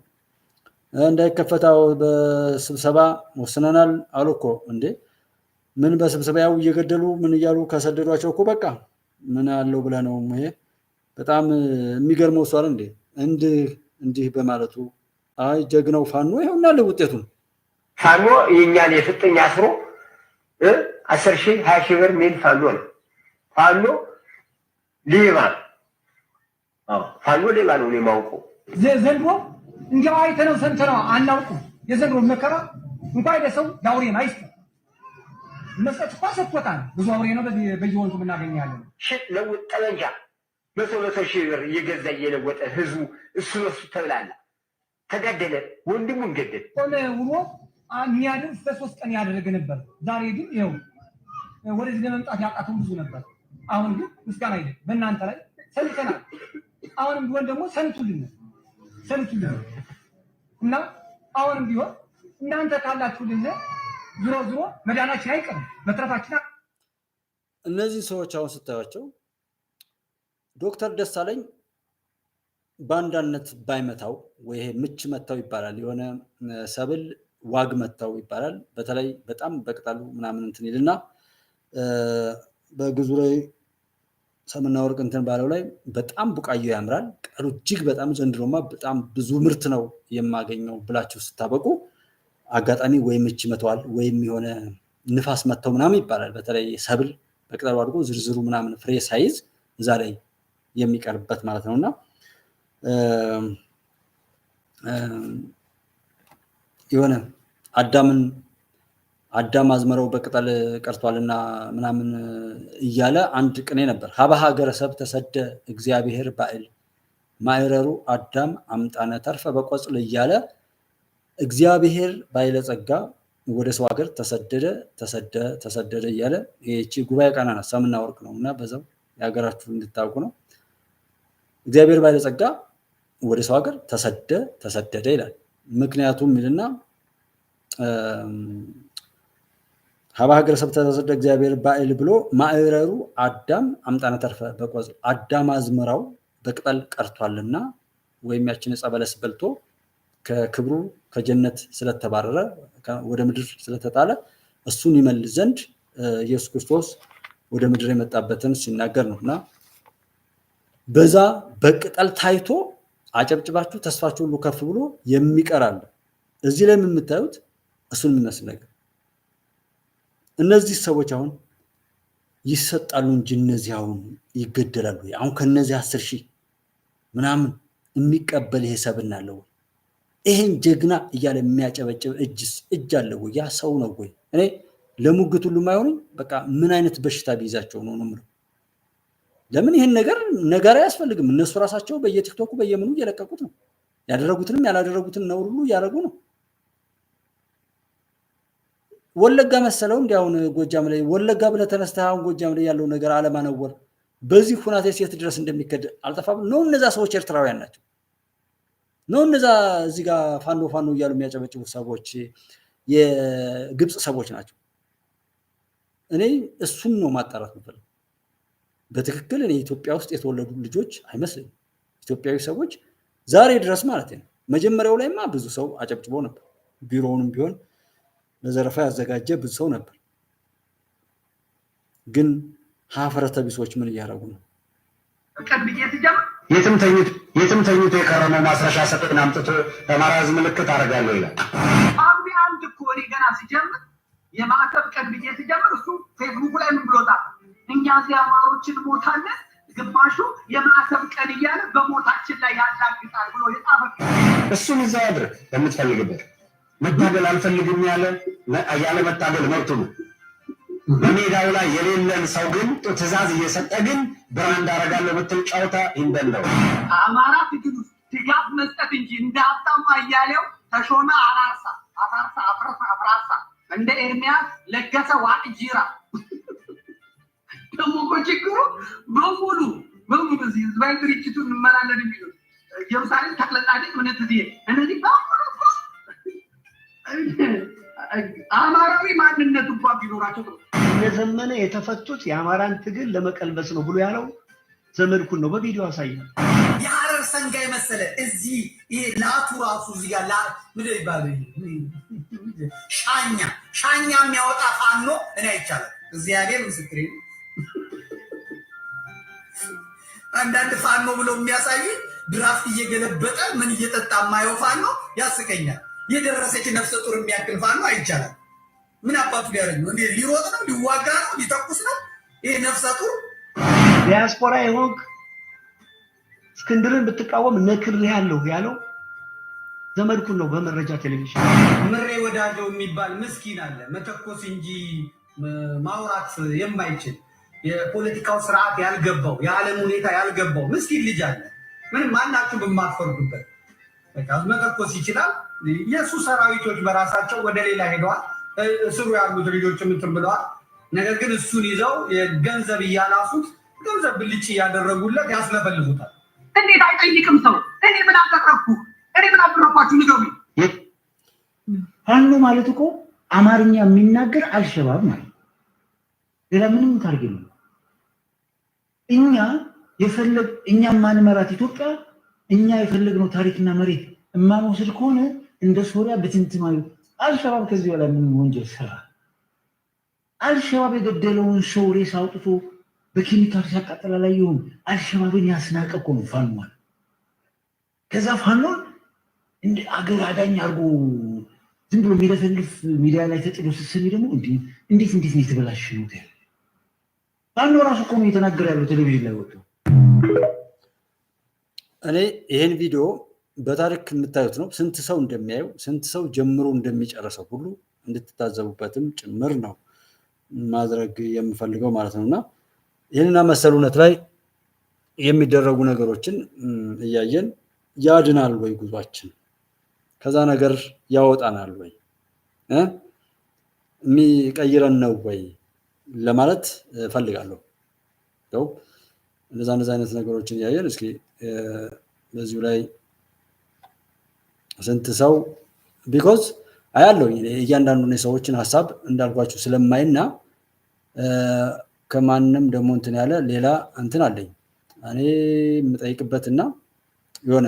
እንዳይከፈታው በስብሰባ ወስነናል አሉ እኮ እንዴ! ምን በስብሰባው እየገደሉ ምን እያሉ ከሰደዷቸው እኮ በቃ ምን አለው ብለህ ነው። ይሄ በጣም የሚገርመው እሱ አይደል እንዴ እንዲህ በማለቱ ጀግናው ፋኖ ይኸውና ለውጤቱን ፋኖ የኛን የፍጥኝ አስሮ 10,000 20,000 ብር ሚል ፋኖ ነው። ፋኖ ሌባ ነው የማውቀው። ዘንድሮ እንዲያው አይተነው ሰምተነው አናውቅም። የዘንድሮ መከራ እንኳን ለሰው ዳውሬ ማይስ መስጠት ኳሰጥቷል። ብዙ አውሬ ነው በየወንቱ እናገኛለን። ለውጥ ጠመንጃ 100,000 ብር እየገዛ እየለወጠ ህዝቡ እሱ ተብላላ ተገደለ። ወንድሙን ገደለ። ቆመ ውሎ የሚያድር በ3 ቀን ያደረገ ነበር። ዛሬ ግን ይኸው ወደዚህ ለመምጣት ያቃተው ብዙ ነበር። አሁን ግን ምስጋና አይደል በእናንተ ላይ ሰልተናል። አሁንም ቢሆን ደግሞ ሰልቱልን እና አሁንም ቢሆን እናንተ ካላችሁልን ዙሮ መዳናችን አይቀርም መትረፋችን። እነዚህ ሰዎች አሁን ስታዩቸው ዶክተር ደሳለኝ ባንዳነት ባይመታው ወይ ምች መታው ይባላል፣ የሆነ ሰብል ዋግ መታው ይባላል። በተለይ በጣም በቅጠሉ ምናምን እንትን ይልና በግዙ ላይ ሰምና ወርቅ እንትን ባለው ላይ በጣም ቡቃየው ያምራል። ቅጠሉ እጅግ በጣም ዘንድሮማ በጣም ብዙ ምርት ነው የማገኘው ብላችሁ ስታበቁ አጋጣሚ ወይ ምች መተዋል ወይም የሆነ ንፋስ መተው ምናምን ይባላል። በተለይ ሰብል በቅጠሉ አድርጎ ዝርዝሩ ምናምን ፍሬ ሳይዝ እዛ ላይ የሚቀርበት ማለት ነውና የሆነ አዳም አዝመረው በቅጠል ቀርቷልና ምናምን እያለ አንድ ቅኔ ነበር። ሀበ ሀገረ ሰብ ተሰደ እግዚአብሔር ባዕል ማዕረሩ አዳም አምጣነ ተርፈ በቆጽል እያለ እግዚአብሔር ባይለጸጋ ወደ ሰው ሀገር ተሰደደ እያለ ይህቺ ጉባኤ ቃና ናት። ሰምና ወርቅ ነው እና በዛው የሀገራችሁ እንድታውቁ ነው። እግዚአብሔር ባይለጸጋ ወደ ሰው ሀገር ተሰደደ ይላል። ምክንያቱም ይልና ሀበ ሀገረ ሰብ ተሰደ እግዚአብሔር ባዕል ብሎ ማዕረሩ አዳም አምጣነ ተርፈ በቆጽል አዳም አዝመራው በቅጠል ቀርቷልና ወይም ያችን ዕፀ በለስ በልቶ ከክብሩ ከጀነት ስለተባረረ ወደ ምድር ስለተጣለ እሱን ይመልስ ዘንድ ኢየሱስ ክርስቶስ ወደ ምድር የመጣበትን ሲናገር ነውና በዛ በቅጠል ታይቶ አጨብጭባችሁ ተስፋችሁ ሁሉ ከፍ ብሎ የሚቀራል። እዚህ ላይ የምታዩት እሱን የሚመስል ነገር እነዚህ ሰዎች አሁን ይሰጣሉ እንጂ እነዚህ አሁን ይገደላሉ። አሁን ከነዚህ 10,000 ምናምን የሚቀበል ይሄ ሰብና አለው ይሄን ጀግና እያለ የሚያጨበጭብ እጅ አለው ያ ሰው ነው ወይ? እኔ ለሙግት ሁሉ ማይሆን በቃ ምን አይነት በሽታ ቢይዛቸው ነው ነው? ለምን ይሄን ነገር አያስፈልግም። እነሱ ራሳቸው በየቲክቶኩ በየምኑ እየለቀቁት ነው። ያደረጉትንም ያላደረጉትን ነው ሁሉ ያደረጉ ነው። ወለጋ መሰለው እንዲያውን ጎጃም ላይ ወለጋ ብለ ተነስተህ አሁን ጎጃም ላይ ያለው ነገር አለማነወር በዚህ ሁናቴ ሴት ድረስ እንደሚከድ አልጠፋም ነው። እነዛ ሰዎች ኤርትራውያን ናቸው ነው። እነዛ እዚህ ጋር ፋኖ እያሉ የሚያጨበጭቡ ሰዎች የግብጽ ሰዎች ናቸው። እኔ እሱን ነው ማጣራት የምፈልገው። በትክክል እኔ ኢትዮጵያ ውስጥ የተወለዱ ልጆች አይመስልም ኢትዮጵያዊ ሰዎች ዛሬ ድረስ ማለት ነው። መጀመሪያው ላይማ ብዙ ሰው አጨብጭቦ ነበር። ቢሮውንም ቢሆን ለዘረፋ ያዘጋጀ ብዙ ሰው ነበር። ግን ሀፍረተ ቢሶች ምን እያደረጉ ነው? የትም ተኝቶ የከረመው ማስረሻ ሰጥና አምጥቶ ለአማራ ሕዝብ ምልክት አደርጋለሁ ይላል። አብዲ አንድ እኮ እኔ ገና ሲጀምር የማዕተብ ቀን ብዬ ሲጀምር እሱ ፌስቡክ ላይ ምን ብሎታል? እኛ አማሮችን ሞታለን ግማሹ የማሰብ ቀን እያለ በሞታችን ላይ ያላግጣል ብሎ የጻፈ እሱን እዛ ያድርግ በምትፈልግበት መታገል አልፈልግም ያለ መታገል መብቱ ነው። በሜዳው ላይ የሌለን ሰው ግን ትዕዛዝ እየሰጠ ግን ብራንድ አደርጋለሁ ብትል ጨዋታ ይንደለው አማራ ትግል ድጋፍ መስጠት እንጂ እንደ ሀብታሙ አያሌው ተሾመ አፍራሳ እንደ ኤርሚያስ ለገሰ ዋቅጂራ ደግሞ ችግሩ በሙሉ እዚህ ህዝባዊ ድርጅቱን እንመራለን የሚሉት ኢየሩሳሌም ተክለጻድቅ ምን ትዚህ እነዚህ በሙሉ አማራዊ ማንነት እንኳን ቢኖራቸው የዘመነ የተፈቱት የአማራን ትግል ለመቀልበስ ነው ብሎ ያለው ዘመድኩን ነው በቪዲዮ አሳየው። የሐረር ሰንጋ የመሰለ እዚህ ይሄ ላቱ ራሱ እዚህ ጋር ምን ይባላል ሻኛ የሚያወጣ ፋኖ እኔ አይቻልም። እግዚአብሔር ምስክሬ ነው። አንዳንድ ፋኖ ብሎ የሚያሳይ ድራፍት እየገለበጠ ምን እየጠጣ ማየው ፋኖ ያስቀኛል። የደረሰች ነፍሰ ጡር የሚያክል ፋኖ አይቻልም። ምን አባቱ ሊያረግ ነው? እንዴ ሊሮጥ ነው? ሊዋጋ ነው? ሊተኩስ ነው? ይሄ ነፍሰ ጡር ዲያስፖራ ይሆን እስክንድርን ብትቃወም ነክሬሃለሁ ያለው ዘመድኩን ነው በመረጃ ቴሌቪዥን። ምሬ ወዳጀው የሚባል ምስኪን አለ መተኮስ እንጂ ማውራት የማይችል የፖለቲካው ስርዓት ያልገባው የዓለም ሁኔታ ያልገባው ምስኪን ልጅ አለ። ምንም ማናችሁም በማትፈርዱበት በቃ መተኮስ ይችላል። የሱ ሰራዊቶች በራሳቸው ወደ ሌላ ሄደዋል። ስሩ ያሉት ልጆች እንትን ብለዋል። ነገር ግን እሱን ይዘው የገንዘብ እያላሱት ገንዘብ ብልጭ እያደረጉለት ያስለፈልፉታል። እንዴት አይጠይቅም ሰው? እኔ ምን አደረኩ? እኔ ምን አደረኳችሁ? ንገሩኝ። ፋኖ ማለት እኮ አማርኛ የሚናገር አልሸባብ ማለት ሌላ ምንም ታርግ ነው። እኛ ማንመራት ኢትዮጵያ እኛ የፈለግነው ታሪክና መሬት እማንወስድ ከሆነ እንደ ሶሪያ በትንትማዩ አልሸባብ ከዚህ በላይ ምን ወንጀል ሰራ? አልሸባብ የገደለውን ሰው ሬሳ አውጥቶ በኬሚካል ሲያቃጥል አላየሁም። አልሸባብን ያስናቀ እኮ ነው ፋኖ ማለት። ከዛ ፋኖን እንደ አገር አዳኝ አድርጎ ዝም ብሎ የሚለፈልፍ ሚዲያ ላይ ተጥሎ ስትሰሚ ደግሞ እንዴት ነው የተበላሽ ነው ያለ ፋኖ ራሱ እኮ ነው እየተናገረ ያለው ቴሌቪዥን ላይ ወጥቶ። እኔ ይሄን ቪዲዮ በታሪክ የምታዩት ነው። ስንት ሰው እንደሚያየው ስንት ሰው ጀምሮ እንደሚጨርሰው ሁሉ እንድትታዘቡበትም ጭምር ነው ማድረግ የምፈልገው ማለት ነውና ይህንና መሰል እውነት ላይ የሚደረጉ ነገሮችን እያየን ያድናል ወይ ጉዟችን? ከዛ ነገር ያወጣናል ወይ? የሚቀይረን ነው ወይ ለማለት ፈልጋለሁ። ያው እንደዛ አይነት ነገሮችን እያየን እስኪ በዚሁ ላይ ስንት ሰው ቢኮዝ አያለው እያንዳንዱ የሰዎችን ሀሳብ እንዳልኳችሁ ስለማይና ከማንም ደግሞ እንትን ያለ ሌላ እንትን አለኝ እኔ የምጠይቅበትና የሆነ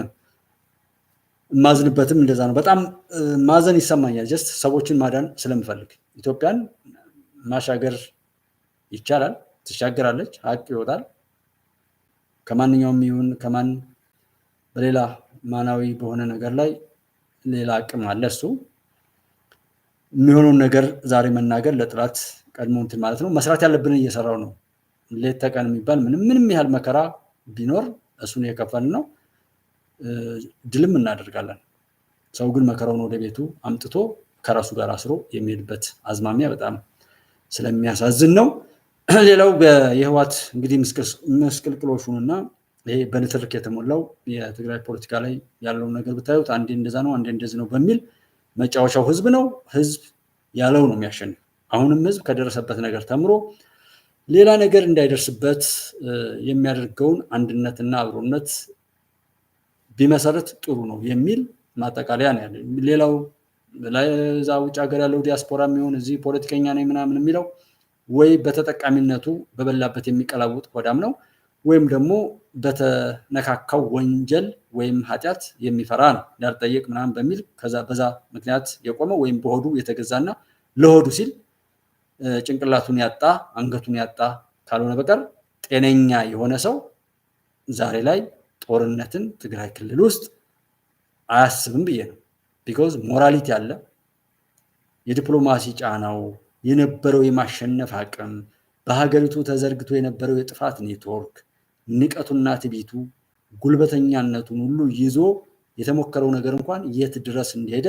ማዝንበትም እንደዛ ነው። በጣም ማዘን ይሰማኛል። ጀስት ሰዎችን ማዳን ስለምፈልግ ኢትዮጵያን ማሻገር ይቻላል፣ ትሻገራለች፣ ሀቅ ይወጣል። ከማንኛውም ይሁን ከማን በሌላ ማናዊ በሆነ ነገር ላይ ሌላ አቅም አለ። እሱ የሚሆነውን ነገር ዛሬ መናገር ለጥላት ቀድሞ እንትን ማለት ነው። መስራት ያለብን እየሰራው ነው። ሌት ተቀን የሚባል ምንም ያህል መከራ ቢኖር እሱን እየከፈልን ነው። ድልም እናደርጋለን። ሰው ግን መከራውን ወደ ቤቱ አምጥቶ ከራሱ ጋር አስሮ የሚሄድበት አዝማሚያ በጣም ስለሚያሳዝን ነው። ሌላው የህወሓት እንግዲህ ምስቅልቅሎሹንና ይሄ በንትርክ የተሞላው የትግራይ ፖለቲካ ላይ ያለውን ነገር ብታዩት አንዴ እንደዛ ነው አንዴ እንደዚህ ነው በሚል መጫወቻው ህዝብ ነው። ህዝብ ያለው ነው የሚያሸንፍ። አሁንም ህዝብ ከደረሰበት ነገር ተምሮ ሌላ ነገር እንዳይደርስበት የሚያደርገውን አንድነትና አብሮነት ቢመሰረት ጥሩ ነው የሚል ማጠቃለያ ነው ያለው። ሌላው ለዛ ውጭ ሀገር ያለው ዲያስፖራ የሚሆን እዚህ ፖለቲከኛ ነኝ ምናምን የሚለው ወይ በተጠቃሚነቱ በበላበት የሚቀላውጥ ሆዳም ነው ወይም ደግሞ በተነካካው ወንጀል ወይም ኃጢአት የሚፈራ ነው እንዳልጠየቅ ምናምን በሚል በዛ ምክንያት የቆመ ወይም በሆዱ የተገዛና ለሆዱ ሲል ጭንቅላቱን ያጣ አንገቱን ያጣ ካልሆነ በቀር ጤነኛ የሆነ ሰው ዛሬ ላይ ጦርነትን ትግራይ ክልል ውስጥ አያስብም ብዬ ነው። ቢኮዝ ሞራሊቲ አለ፣ የዲፕሎማሲ ጫናው የነበረው የማሸነፍ አቅም በሀገሪቱ ተዘርግቶ የነበረው የጥፋት ኔትወርክ ንቀቱና ትቢቱ ጉልበተኛነቱን ሁሉ ይዞ የተሞከረው ነገር እንኳን የት ድረስ እንደሄደ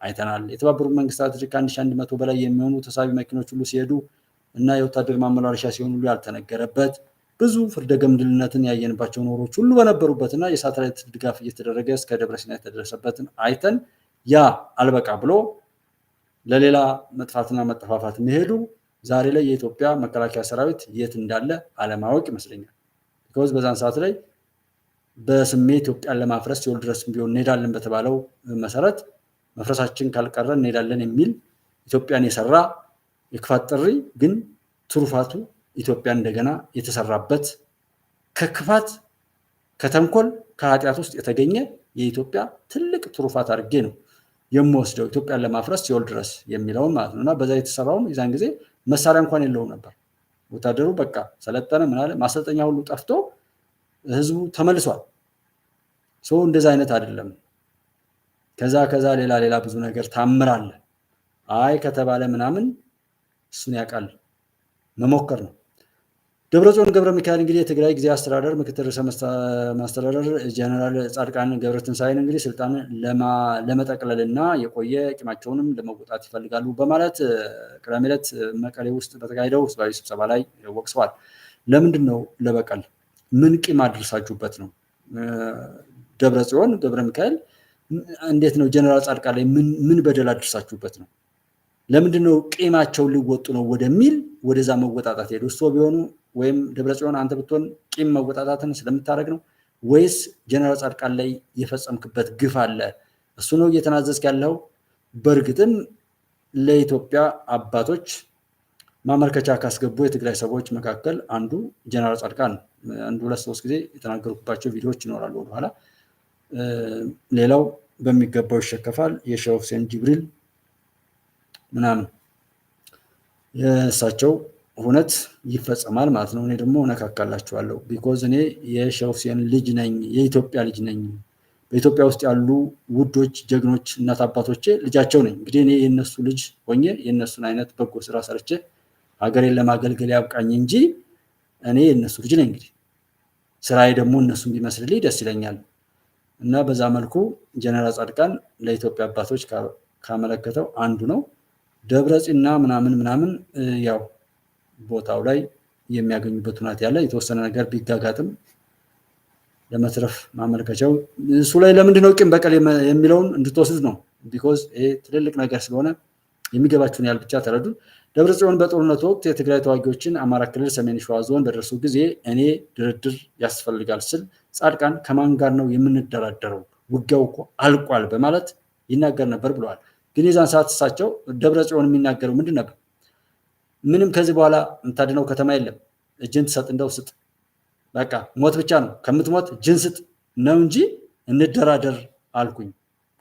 አይተናል። የተባበሩት መንግስታት ከ1100 በላይ የሚሆኑ ተሳቢ መኪኖች ሁሉ ሲሄዱ እና የወታደር ማመላለሻ ሲሆን ሁሉ ያልተነገረበት ብዙ ፍርደ ገምድልነትን ያየንባቸው ኖሮች ሁሉ በነበሩበትና የሳተላይት ድጋፍ እየተደረገ እስከ ደብረሲና የተደረሰበትን አይተን ያ አልበቃ ብሎ ለሌላ መጥፋትና መጠፋፋት መሄዱ ዛሬ ላይ የኢትዮጵያ መከላከያ ሰራዊት የት እንዳለ አለማወቅ ይመስለኛል። ቢኮዝ በዛን ሰዓት ላይ በስሜት ኢትዮጵያን ለማፍረስ ሲኦል ድረስ ቢሆን እንሄዳለን በተባለው መሰረት መፍረሳችን ካልቀረ እንሄዳለን የሚል ኢትዮጵያን የሰራ የክፋት ጥሪ ግን ትሩፋቱ ኢትዮጵያ እንደገና የተሰራበት ከክፋት ከተንኮል ከኃጢአት ውስጥ የተገኘ የኢትዮጵያ ትልቅ ትሩፋት አድርጌ ነው የምወስደው ኢትዮጵያን ለማፍረስ ሲኦል ድረስ የሚለውን ማለት ነውና በዛ የተሰራውን የዛን ጊዜ መሳሪያ እንኳን የለውም ነበር። ወታደሩ በቃ ሰለጠነ ምን አለ ማሰልጠኛ ሁሉ ጠፍቶ ህዝቡ ተመልሷል። እንደዛ አይነት አይደለም። ከዛ ሌላ ብዙ ነገር ታምራለ አይ ከተባለ ምናምን እሱን ያውቃል መሞከር ነው። ደብረጽዮን ገብረ ሚካኤል እንግዲህ የትግራይ ጊዜያዊ አስተዳደር ምክትል ርዕሰ መስተዳድር ጀነራል ጻድቃን ገብረትንሳኤን እንግዲህ ስልጣን ለመጠቅለልና የቆየ ቂማቸውንም ለመወጣት ይፈልጋሉ በማለት ቅዳሜ ዕለት መቀሌ ውስጥ በተካሄደው ህዝባዊ ስብሰባ ላይ ወቅሰዋል። ለምንድን ነው ለበቀል ምን ቂም አድርሳችሁበት ነው? ደብረጽዮን ገብረ ሚካኤል እንዴት ነው ጀነራል ጻድቃን ላይ ምን በደል አድርሳችሁበት ነው? ለምንድነው ቂማቸው ሊወጡ ነው ወደሚል ወደዛ መወጣጣት ሄዱ? እሱ ቢሆኑ ወይም ደብረጽዮን አንተ ብትሆን ቂም መወጣጣትን ስለምታደርግ ነው ወይስ ጀነራል ጻድቃን ላይ የፈጸምክበት ግፍ አለ እሱ ነው እየተናዘዝክ ያለው? በእርግጥም ለኢትዮጵያ አባቶች ማመልከቻ ካስገቡ የትግራይ ሰዎች መካከል አንዱ ጀነራል ጻድቃን አንዱ 2-3 ጊዜ የተናገሩባቸው ቪዲዮዎች ይኖራሉ ወደኋላ። ሌላው በሚገባው ይሸከፋል የሼህ ሁሴን ጅብሪል ምናምን የእሳቸው ሁነት ይፈጸማል ማለት ነው። እኔ ደግሞ እነካካላችኋለሁ ቢኮዝ እኔ የሼህ ሁሴን ልጅ ነኝ፣ የኢትዮጵያ ልጅ ነኝ። በኢትዮጵያ ውስጥ ያሉ ውዶች ጀግኖች እናት አባቶቼ ልጃቸው ነኝ። እንግዲህ እኔ የነሱ ልጅ ሆኜ የነሱን አይነት በጎ ስራ ሰርቼ ሀገሬን ለማገልገል ያብቃኝ እንጂ እኔ የነሱ ልጅ ነኝ። እንግዲህ ስራዬ ደግሞ እነሱን ቢመስልልኝ ደስ ይለኛል። እና በዛ መልኩ ጀነራል ጻድቃን ለኢትዮጵያ አባቶች ካመለከተው አንዱ ነው። ደብረጽዮንና ምናምን ያው ቦታው ላይ የሚያገኙበት ሁኔታ ያለ የተወሰነ ነገር ቢጋጋጥም ለመትረፍ ማመልከቻው እሱ ላይ ለምንድን ነው ቂም በቀል የሚለውን እንድትወስድ ነው። ቢኮዝ ይሄ ትልልቅ ነገር ስለሆነ የሚገባችሁን ያህል ብቻ ተረዱ። ደብረጽዮን በጦርነቱ ወቅት የትግራይ ተዋጊዎችን አማራ ክልል ሰሜን ሸዋ ዞን በደረሱ ጊዜ እኔ ድርድር ያስፈልጋል ስል ጻድቃን ከማን ጋር ነው የምንደራደረው? ውጊያው እኮ አልቋል በማለት ይናገር ነበር ብለዋል። ግን የዛን ሰዓት እሳቸው ደብረጽዮን የሚናገረው ምንድን ነበር? ምንም ከዚህ በኋላ የምታድነው ከተማ የለም፣ እጅን ትሰጥ እንደው ስጥ፣ በቃ ሞት ብቻ ነው፣ ከምትሞት እጅን ስጥ ነው እንጂ እንደራደር አልኩኝ።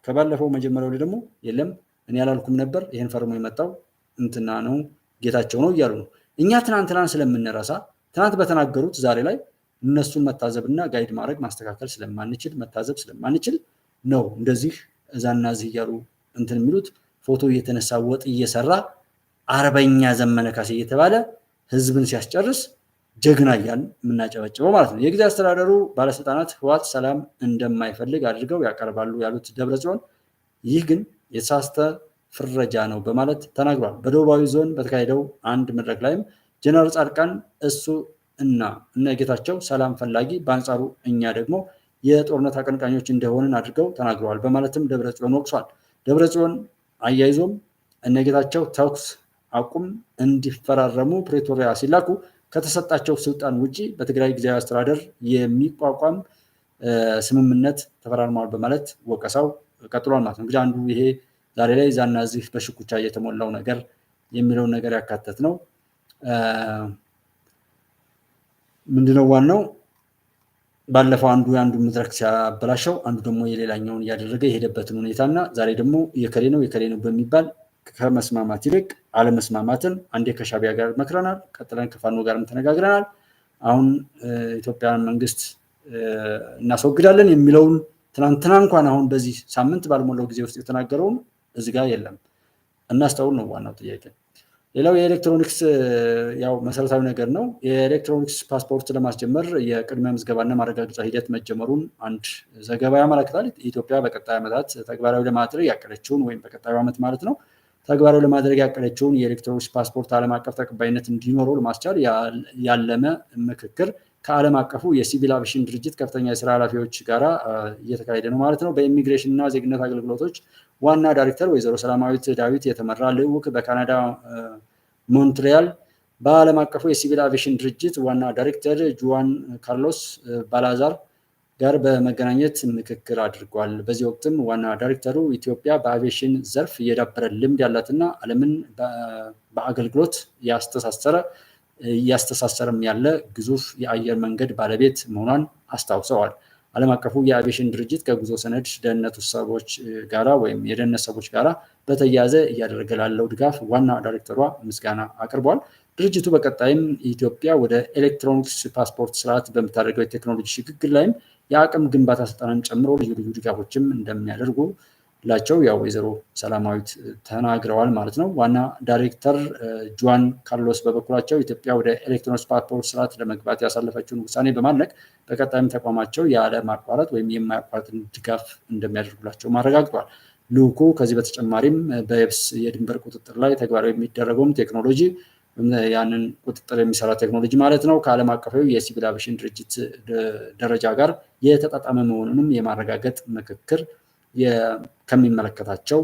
ከባለፈው መጀመሪያው ላይ ደግሞ የለም እኔ ያላልኩም ነበር፣ ይሄን ፈርሞ የመጣው እንትና ነው ጌታቸው ነው እያሉ ነው። እኛ ትናንትናን ስለምንረሳ ትናንት በተናገሩት ዛሬ ላይ እነሱን መታዘብና ጋይድ ማድረግ ማስተካከል ስለማንችል መታዘብ ስለማንችል ነው እንደዚህ እዛና እዚህ እያሉ እንትን የሚሉት። ፎቶ እየተነሳ ወጥ እየሰራ አርበኛ ዘመነ ካሴ እየተባለ ህዝብን ሲያስጨርስ ጀግና እያልን የምናጨበጭበው ማለት ነው። የጊዜ አስተዳደሩ ባለስልጣናት ህወሓት ሰላም እንደማይፈልግ አድርገው ያቀርባሉ ያሉት ደብረጽዮን ይህ ግን የተሳሳተ ፍረጃ ነው በማለት ተናግሯል። በደቡባዊ ዞን በተካሄደው አንድ መድረክ ላይም ጀነራል ጻድቃን እሱ እና ጌታቸው ሰላም ፈላጊ፣ በአንጻሩ እኛ ደግሞ የጦርነት አቀንቃኞች እንደሆንን አድርገው ተናግረዋል በማለትም ደብረጽዮን ወቅሷል። ደብረጽዮን አያይዞም ጌታቸው ተኩስ አቁም እንዲፈራረሙ ፕሬቶሪያ ሲላኩ ከተሰጣቸው ስልጣን ውጪ በትግራይ ጊዜያዊ አስተዳደር የሚቋቋም ስምምነት ተፈራርመዋል በማለት ወቀሳው ቀጥሏል ማለት ነው። እንግዲህ አንዱ ይሄ ዛሬ ላይ ዛና እዚህ በሽኩቻ የተሞላው ነገር የሚለውን ነገር ያካተት ነው። ምንድነው ዋናው ባለፈው አንዱ መድረክ ሲያበላሸው አንዱ ደግሞ የሌላኛውን እያደረገ የሄደበትን ሁኔታና ዛሬ ደግሞ የከሌ ነው በሚባል ከመስማማት ይልቅ አለመስማማትን አንዴ ከሻቢያ ጋር መክረናል፣ ቀጥለን ከፋኖ ጋርም ተነጋግረናል። አሁን ኢትዮጵያን መንግስት እናስወግዳለን የሚለውን ትናንትና እንኳን አሁን በዚህ ሳምንት ባልሞላው ጊዜ ውስጥ የተናገረውን እዚህ ጋር የለም። እናስተውል ነው ዋናው ጥያቄ። ሌላው የኤሌክትሮኒክስ ያው መሰረታዊ ነገር ነው። የኤሌክትሮኒክስ ፓስፖርት ለማስጀመር የቅድመ ምዝገባና ማረጋገጫ ሂደት መጀመሩን አንድ ዘገባ ያመለክታል። ኢትዮጵያ በቀጣይ ዓመታት ተግባራዊ ለማድረግ ያቀደችውን ወይም በቀጣዩ ዓመት ማለት ነው ተግባራዊ ለማድረግ ያቀደችውን የኤሌክትሮኒክስ ፓስፖርት ዓለም አቀፍ ተቀባይነት እንዲኖረው ለማስቻል ያለመ ምክክር ከዓለም አቀፉ የሲቪል አቪዬሽን ድርጅት ከፍተኛ የስራ ኃላፊዎች ጋር እየተካሄደ ነው ማለት ነው። በኢሚግሬሽን እና ዜግነት አገልግሎቶች ዋና ዳይሬክተር ወይዘሮ ሰላማዊት ዳዊት የተመራ ልዑክ በካናዳ ሞንትሪያል በዓለም አቀፉ የሲቪል አቪዬሽን ድርጅት ዋና ዳይሬክተር ጁዋን ካርሎስ ባላዛር ጋር በመገናኘት ምክክር አድርጓል። በዚህ ወቅትም ዋና ዳይሬክተሩ ኢትዮጵያ በአቪዬሽን ዘርፍ የዳበረ ልምድ ያላትና ዓለምን በአገልግሎት እያስተሳሰረም ያለ ግዙፍ የአየር መንገድ ባለቤት መሆኗን አስታውሰዋል። ዓለም አቀፉ የአቪዬሽን ድርጅት ከጉዞ ሰነድ ደህንነት ሰዎች ጋራ ወይም የደህንነት ሰዎች ጋራ በተያያዘ እያደረገ ላለው ድጋፍ ዋና ዳይሬክተሯ ምስጋና አቅርቧል። ድርጅቱ በቀጣይም ኢትዮጵያ ወደ ኤሌክትሮኒክስ ፓስፖርት ስርዓት በምታደርገው የቴክኖሎጂ ሽግግር ላይም የአቅም ግንባታ ስልጠናን ጨምሮ ልዩ ልዩ ድጋፎችም እንደሚያደርጉ ላቸው ያው ወይዘሮ ሰላማዊት ተናግረዋል ማለት ነው። ዋና ዳይሬክተር ጁዋን ካርሎስ በበኩላቸው ኢትዮጵያ ወደ ኤሌክትሮኒክስ ፓስፖርት ስርዓት ለመግባት ያሳለፈችውን ውሳኔ በማድነቅ በቀጣይም ተቋማቸው ያለማቋረጥ ወይም የማያቋርጥ ድጋፍ እንደሚያደርጉላቸው አረጋግጠዋል። ልዑኩ ከዚህ በተጨማሪም በየብስ የድንበር ቁጥጥር ላይ ተግባራዊ የሚደረገውም ቴክኖሎጂ ያንን ቁጥጥር የሚሰራ ቴክኖሎጂ ማለት ነው ከዓለም አቀፋዊ የሲቪል አቪዬሽን ድርጅት ደረጃ ጋር የተጣጣመ መሆኑንም የማረጋገጥ ምክክር ከሚመለከታቸው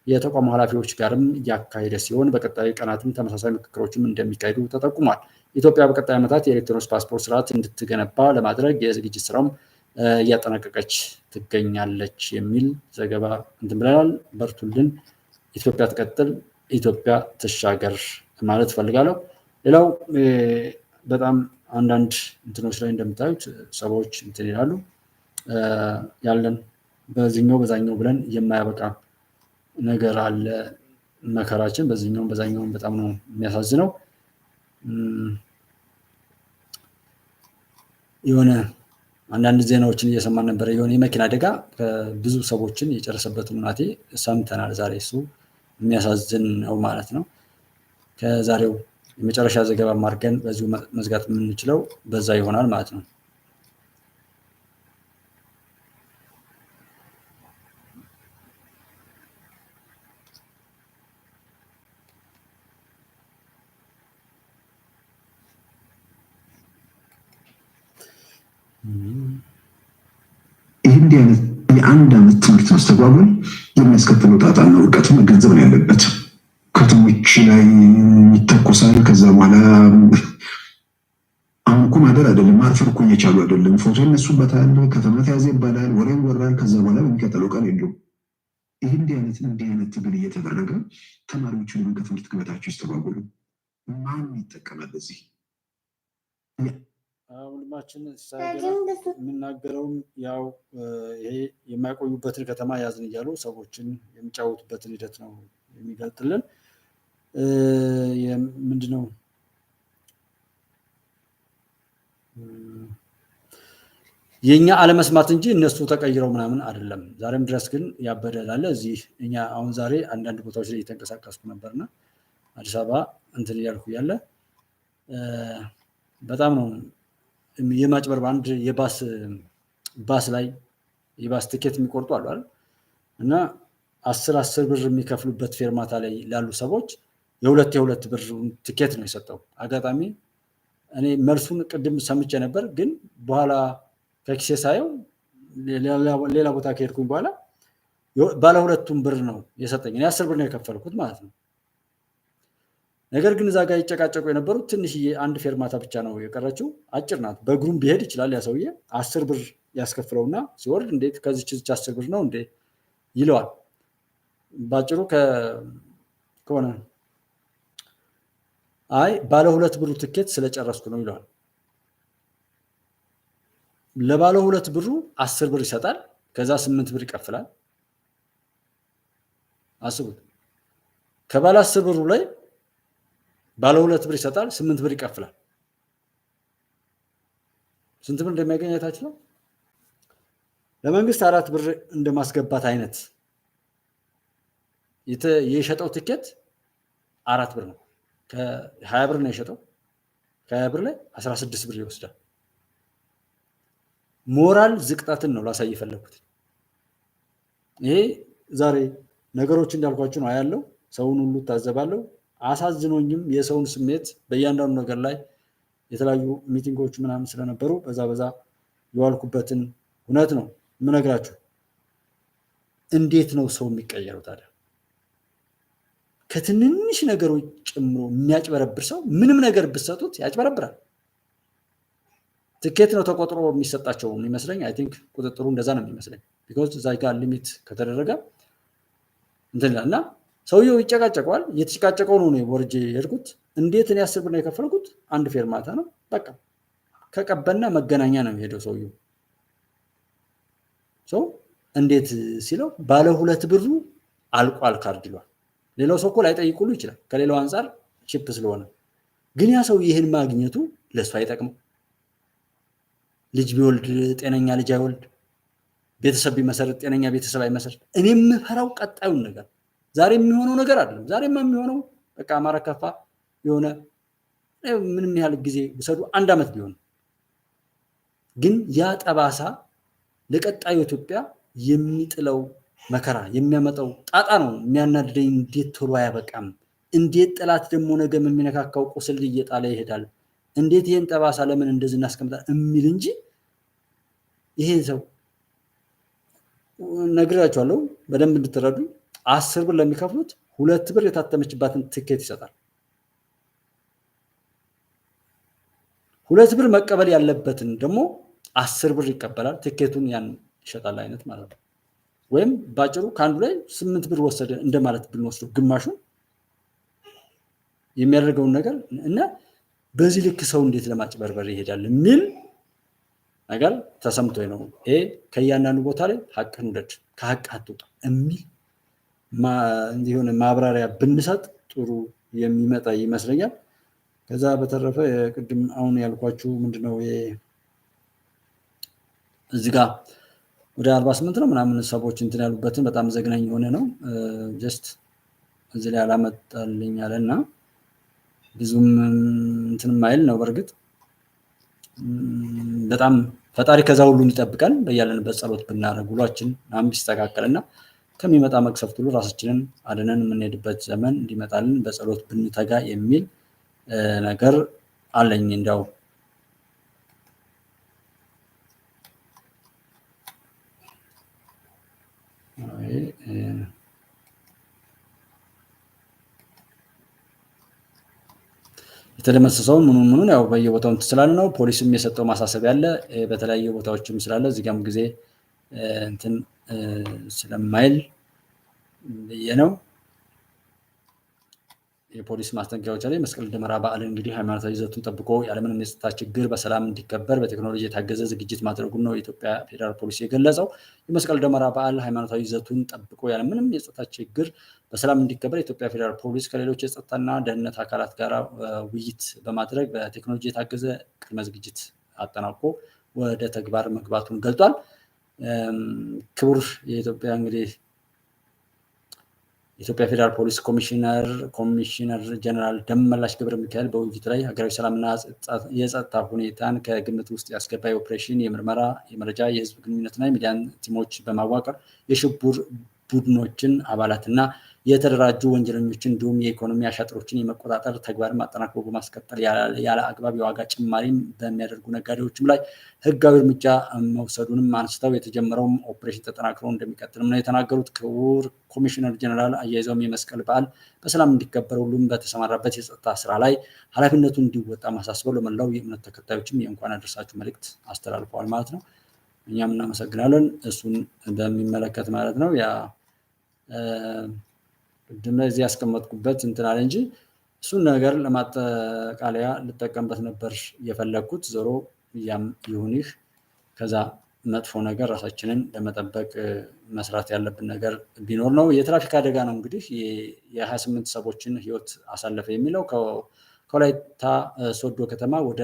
የተቋሙ ኃላፊዎች ጋርም እያካሄደ ሲሆን በቀጣይ ቀናትም ተመሳሳይ ምክክሮችም እንደሚካሄዱ ተጠቁሟል። ኢትዮጵያ በቀጣይ ዓመታት የኤሌክትሮኒክስ ፓስፖርት ስርዓት እንድትገነባ ለማድረግ የዝግጅት ስራውም እያጠናቀቀች ትገኛለች የሚል ዘገባ እንትን ብለናል። በርቱልን፣ ኢትዮጵያ ትቀጥል፣ ኢትዮጵያ ትሻገር ማለት ፈልጋለሁ። ሌላው በጣም አንዳንድ እንትኖች ላይ እንደምታዩት ሰዎች እንትን ይላሉ ያለን በዚህኛው በዛኛው ብለን የማያበቃ ነገር አለ። መከራችን በዚህኛውም በዛኛውም በጣም ነው የሚያሳዝነው። የሆነ አንዳንድ ዜናዎችን እየሰማን ነበረ። የሆነ የመኪና አደጋ ብዙ ሰዎችን የጨረሰበትን ሁናቴ ሰምተናል ዛሬ። እሱ የሚያሳዝን ነው ማለት ነው። ከዛሬው የመጨረሻ ዘገባ አድርገን በዚሁ መዝጋት የምንችለው በዛ ይሆናል ማለት ነው። ይህ እንዲህ አይነት የአንድ ዓመት ትምህርት መስተጓጎል የሚያስከትለው ጣጣና ውድቀት መገንዘብ ነው ያለበት። ከተሞች ላይ ይተኮሳል። ከዛ በኋላ አሁን እኮ ማደር አይደለም ማርፈር እኮ እየቻሉ አይደለም። ፎቶ ይነሱበታል፣ ከተማ ተያዘ ይባላል፣ ወሬ ይወራል። ከዛ በኋላ በሚቀጥለው ቀን የለውም። ይህ እንዲህ አይነት ትግል እየተደረገ ተማሪዎች ሁሉ ከትምህርት ገበታቸው ይስተጓጎሉ። ማን ይጠቀማል በዚህ? ወንድማችን የሚናገረውም ያው ይሄ የማይቆዩበትን ከተማ ያዝን እያሉ ሰዎችን የሚጫወቱበትን ሂደት ነው የሚገልጥልን። ምንድነው የኛ አለመስማት እንጂ እነሱ ተቀይረው ምናምን አይደለም። ዛሬም ድረስ ግን ያበደላለ። እዚህ እኛ አሁን ዛሬ አንዳንድ ቦታዎች ላይ እየተንቀሳቀስኩ ነበርና አዲስ አበባ እንትን እያልኩ ያለ በጣም ነው የማጭበርበር አንድ ባስ ላይ የባስ ትኬት የሚቆርጡ አሉ አይደል? እና 10 ብር የሚከፍሉበት ፌርማታ ላይ ላሉ ሰዎች የሁለት ብር ትኬት ነው የሰጠው። አጋጣሚ እኔ መልሱን ቅድም ሰምቼ ነበር፣ ግን በኋላ ከኪሴ ሳየው ሌላ ቦታ ከሄድኩኝ በኋላ ባለ 2 ብር ነው የሰጠኝ። እኔ 10 ብር ነው የከፈልኩት ማለት ነው። ነገር ግን እዛ ጋር ይጨቃጨቁ የነበሩት ትንሽዬ አንድ ፌርማታ ብቻ ነው የቀረችው፣ አጭር ናት። በእግሩም ቢሄድ ይችላል ያ ሰውዬ። 10 ብር ያስከፍለውና ሲወርድ እንዴት ከዚች 10 ብር ነው እንዴ ይለዋል። ባጭሩ ከሆነ አይ ባለ 2 ብሩ ትኬት ስለጨረስኩ ነው ይለዋል። ለባለ 2 ብሩ 10 ብር ይሰጣል፣ ከዛ 8 ብር ይከፍላል። አስቡት። ከባለ 10 ብሩ ላይ ባለ 2 ብር ይሰጣል፣ 8 ብር ይከፍላል። ስንት ብር እንደሚያገኝ አይታችሁ ነው? ለመንግስት 4 ብር እንደማስገባት አይነት የሸጠው ትኬት 4 ብር ነው። ከ20 ብር ነው የሸጠው። ከ20 ብር ላይ 16 ብር ይወስዳል። ሞራል ዝቅጣትን ነው ላሳይ የፈለኩት። ይሄ ዛሬ ነገሮች እንዳልኳችሁ ነው ያለው። ሰውን ሁሉ ታዘባለው። አሳዝኖኝም የሰውን ስሜት በእያንዳንዱ ነገር ላይ የተለያዩ ሚቲንጎች ምናምን ስለነበሩ በዛ የዋልኩበትን እውነት ነው የምነግራችሁ። እንዴት ነው ሰው የሚቀየረው ታዲያ? ከትንንሽ ነገሮች ጨምሮ የሚያጭበረብር ሰው ምንም ነገር ብትሰጡት ያጭበረብራል። ትኬት ነው ተቆጥሮ የሚሰጣቸው የሚመስለኝ። አይ ቲንክ ቁጥጥሩ እንደዛ ነው የሚመስለኝ። ቢኮዝ እዛ ጋር ሊሚት ከተደረገ እንትን እና ሰውየው ይጨቃጨቀዋል። እየተጨቃጨቀው ነው ወርጄ የሄድኩት። እንዴት እኔ 10 ብር ነው የከፈልኩት? አንድ ፌርማታ ነው በቃ። ከቀበና መገናኛ ነው የሚሄደው ሰውየው። ሰው እንዴት ሲለው ባለ 2 ብሩ አልቋል ካርድ ይሏል። ሌላው ሰው እኮ ላይጠይቁሉ ይችላል ከሌላው አንፃር ቺፕ ስለሆነ። ግን ያ ሰው ይህን ማግኘቱ ለሱ አይጠቅመው። ልጅ ቢወልድ ጤነኛ ልጅ አይወልድ፣ ቤተሰብ ቢመሰርት ጤነኛ ቤተሰብ አይመሰርት። እኔ የምፈራው ቀጣዩን ነገር ዛሬ የሚሆነው ነገር አይደለም። ዛሬማ የሚሆነው በቃ አማራ ከፋ የሆነ ምንም ያህል ጊዜ ውሰዱ 1 ዓመት ቢሆን፣ ግን ያ ጠባሳ ለቀጣዩ ኢትዮጵያ የሚጥለው መከራ የሚያመጣው ጣጣ ነው የሚያናድደኝ። እንዴት ቶሎ አያበቃም? እንዴት ጠላት ደግሞ ነገ የሚነካካው ቁስል እየጣለ ይሄዳል? እንዴት ይሄን ጠባሳ ለምን እንደዚህ እናስቀምጣለን የሚል እንጂ ይሄ ሰው ነግራቸዋለሁ በደንብ እንድትረዱ። 10 ብር ለሚከፍሉት 2 ብር የታተመችባትን ትኬት ይሰጣል። 2 ብር መቀበል ያለበትን ደግሞ 10 ብር ይቀበላል። ትኬቱን ያን ይሸጣል አይነት ማለት ነው። ወይም ባጭሩ ከአንዱ ላይ 8 ብር ወሰደ እንደማለት ብንወስደው ግማሹን የሚያደርገውን ነገር እና በዚህ ልክ ሰው እንዴት ለማጭበርበር ይሄዳል የሚል ነገር ተሰምቶኝ ነው። ይሄ ከእያንዳንዱ ቦታ ላይ ሀቅን ውደድ ከሀቅ አትውጣ የሚል እንዲሆነ ማብራሪያ ብንሰጥ ጥሩ የሚመጣ ይመስለኛል። ከዛ በተረፈ ቅድም አሁን ያልኳችሁ ምንድነው እዚህ ጋር ወደ 48 ነው ምናምን ሰዎች እንትን ያሉበትን በጣም ዘግናኝ የሆነ ነው። ጀስት እዚህ ላይ አላመጣልኝ አለና ብዙም እንትን ማይል ነው። በርግጥ በጣም ፈጣሪ ከዛ ሁሉ ይጠብቃል። በያለንበት ጸሎት ብናደርግ ውሏችን ምናምን ቢስተካከልና ከሚመጣ መቅሰፍት ሁሉ ራሳችንን አድነን የምንሄድበት ዘመን እንዲመጣልን በጸሎት ብንተጋ የሚል ነገር አለኝ። እንዲያው የተደመሰሰውን ምኑን ያው በየቦታው ስላለ ነው። ፖሊስም የሰጠው ማሳሰቢያ አለ በተለያየ ቦታዎችም ስላለ እዚህ ጋርም ጊዜ እንትን ስለማይል ነው። የፖሊስ ማስጠንቀቂያዎች ላይ መስቀል ደመራ በዓል እንግዲህ ሃይማኖታዊ ይዘቱን ጠብቆ ያለምንም የጸጥታ ችግር በሰላም እንዲከበር በቴክኖሎጂ የታገዘ ዝግጅት ማድረጉን ነው የኢትዮጵያ ፌዴራል ፖሊስ የገለጸው። የመስቀል ደመራ በዓል ሃይማኖታዊ ይዘቱን ጠብቆ ያለምንም የጸጥታ ችግር በሰላም እንዲከበር የኢትዮጵያ ፌዴራል ፖሊስ ከሌሎች የጸጥታና ደህንነት አካላት ጋር ውይይት በማድረግ በቴክኖሎጂ የታገዘ ቅድመ ዝግጅት አጠናቆ ወደ ተግባር መግባቱን ገልጧል። ክቡር የኢትዮጵያ እንግዲህ የኢትዮጵያ ፌዴራል ፖሊስ ኮሚሽነር ጀነራል ደመላሽ ገብረ ሚካኤል በውይይቱ ላይ ሀገራዊ ሰላምና የጸጥታ ሁኔታን ከግምት ውስጥ ያስገባ የኦፕሬሽን፣ የምርመራ፣ የመረጃ፣ የህዝብ ግንኙነትና የሚዲያ ቲሞች በማዋቀር የሽብር ቡድኖችን አባላትና የተደራጁ ወንጀለኞችን እንዲሁም የኢኮኖሚ አሻጥሮችን የመቆጣጠር ተግባርን አጠናክሮ በማስቀጠል ያለ አግባብ የዋጋ ጭማሪም በሚያደርጉ ነጋዴዎችም ላይ ህጋዊ እርምጃ መውሰዱንም አንስተው የተጀመረውም ኦፕሬሽን ተጠናክሮ እንደሚቀጥልም ነው የተናገሩት። ክቡር ኮሚሽነር ጀነራል አያይዘውም የመስቀል በዓል በሰላም እንዲከበር ሁሉም በተሰማራበት የጸጥታ ስራ ላይ ኃላፊነቱን እንዲወጣ ማሳስበው ለመላው የእምነት ተከታዮችም የእንኳን አደረሳችሁ መልእክት አስተላልፈዋል ማለት ነው። እኛም እናመሰግናለን። እሱን እንደሚመለከት ማለት ነው ያ ቅድም ላይ እዚህ ያስቀመጥኩበት እንትን አለ እንጂ እሱን ነገር ለማጠቃለያ ልጠቀምበት ነበር የፈለግኩት። ዞሮ ያም ይሁንህ ከዛ መጥፎ ነገር ራሳችንን ለመጠበቅ መስራት ያለብን ነገር ቢኖር ነው። የትራፊክ አደጋ ነው እንግዲህ የ28 ሰዎችን ህይወት አሳለፈ የሚለው ከወላይታ ሶዶ ከተማ ወደ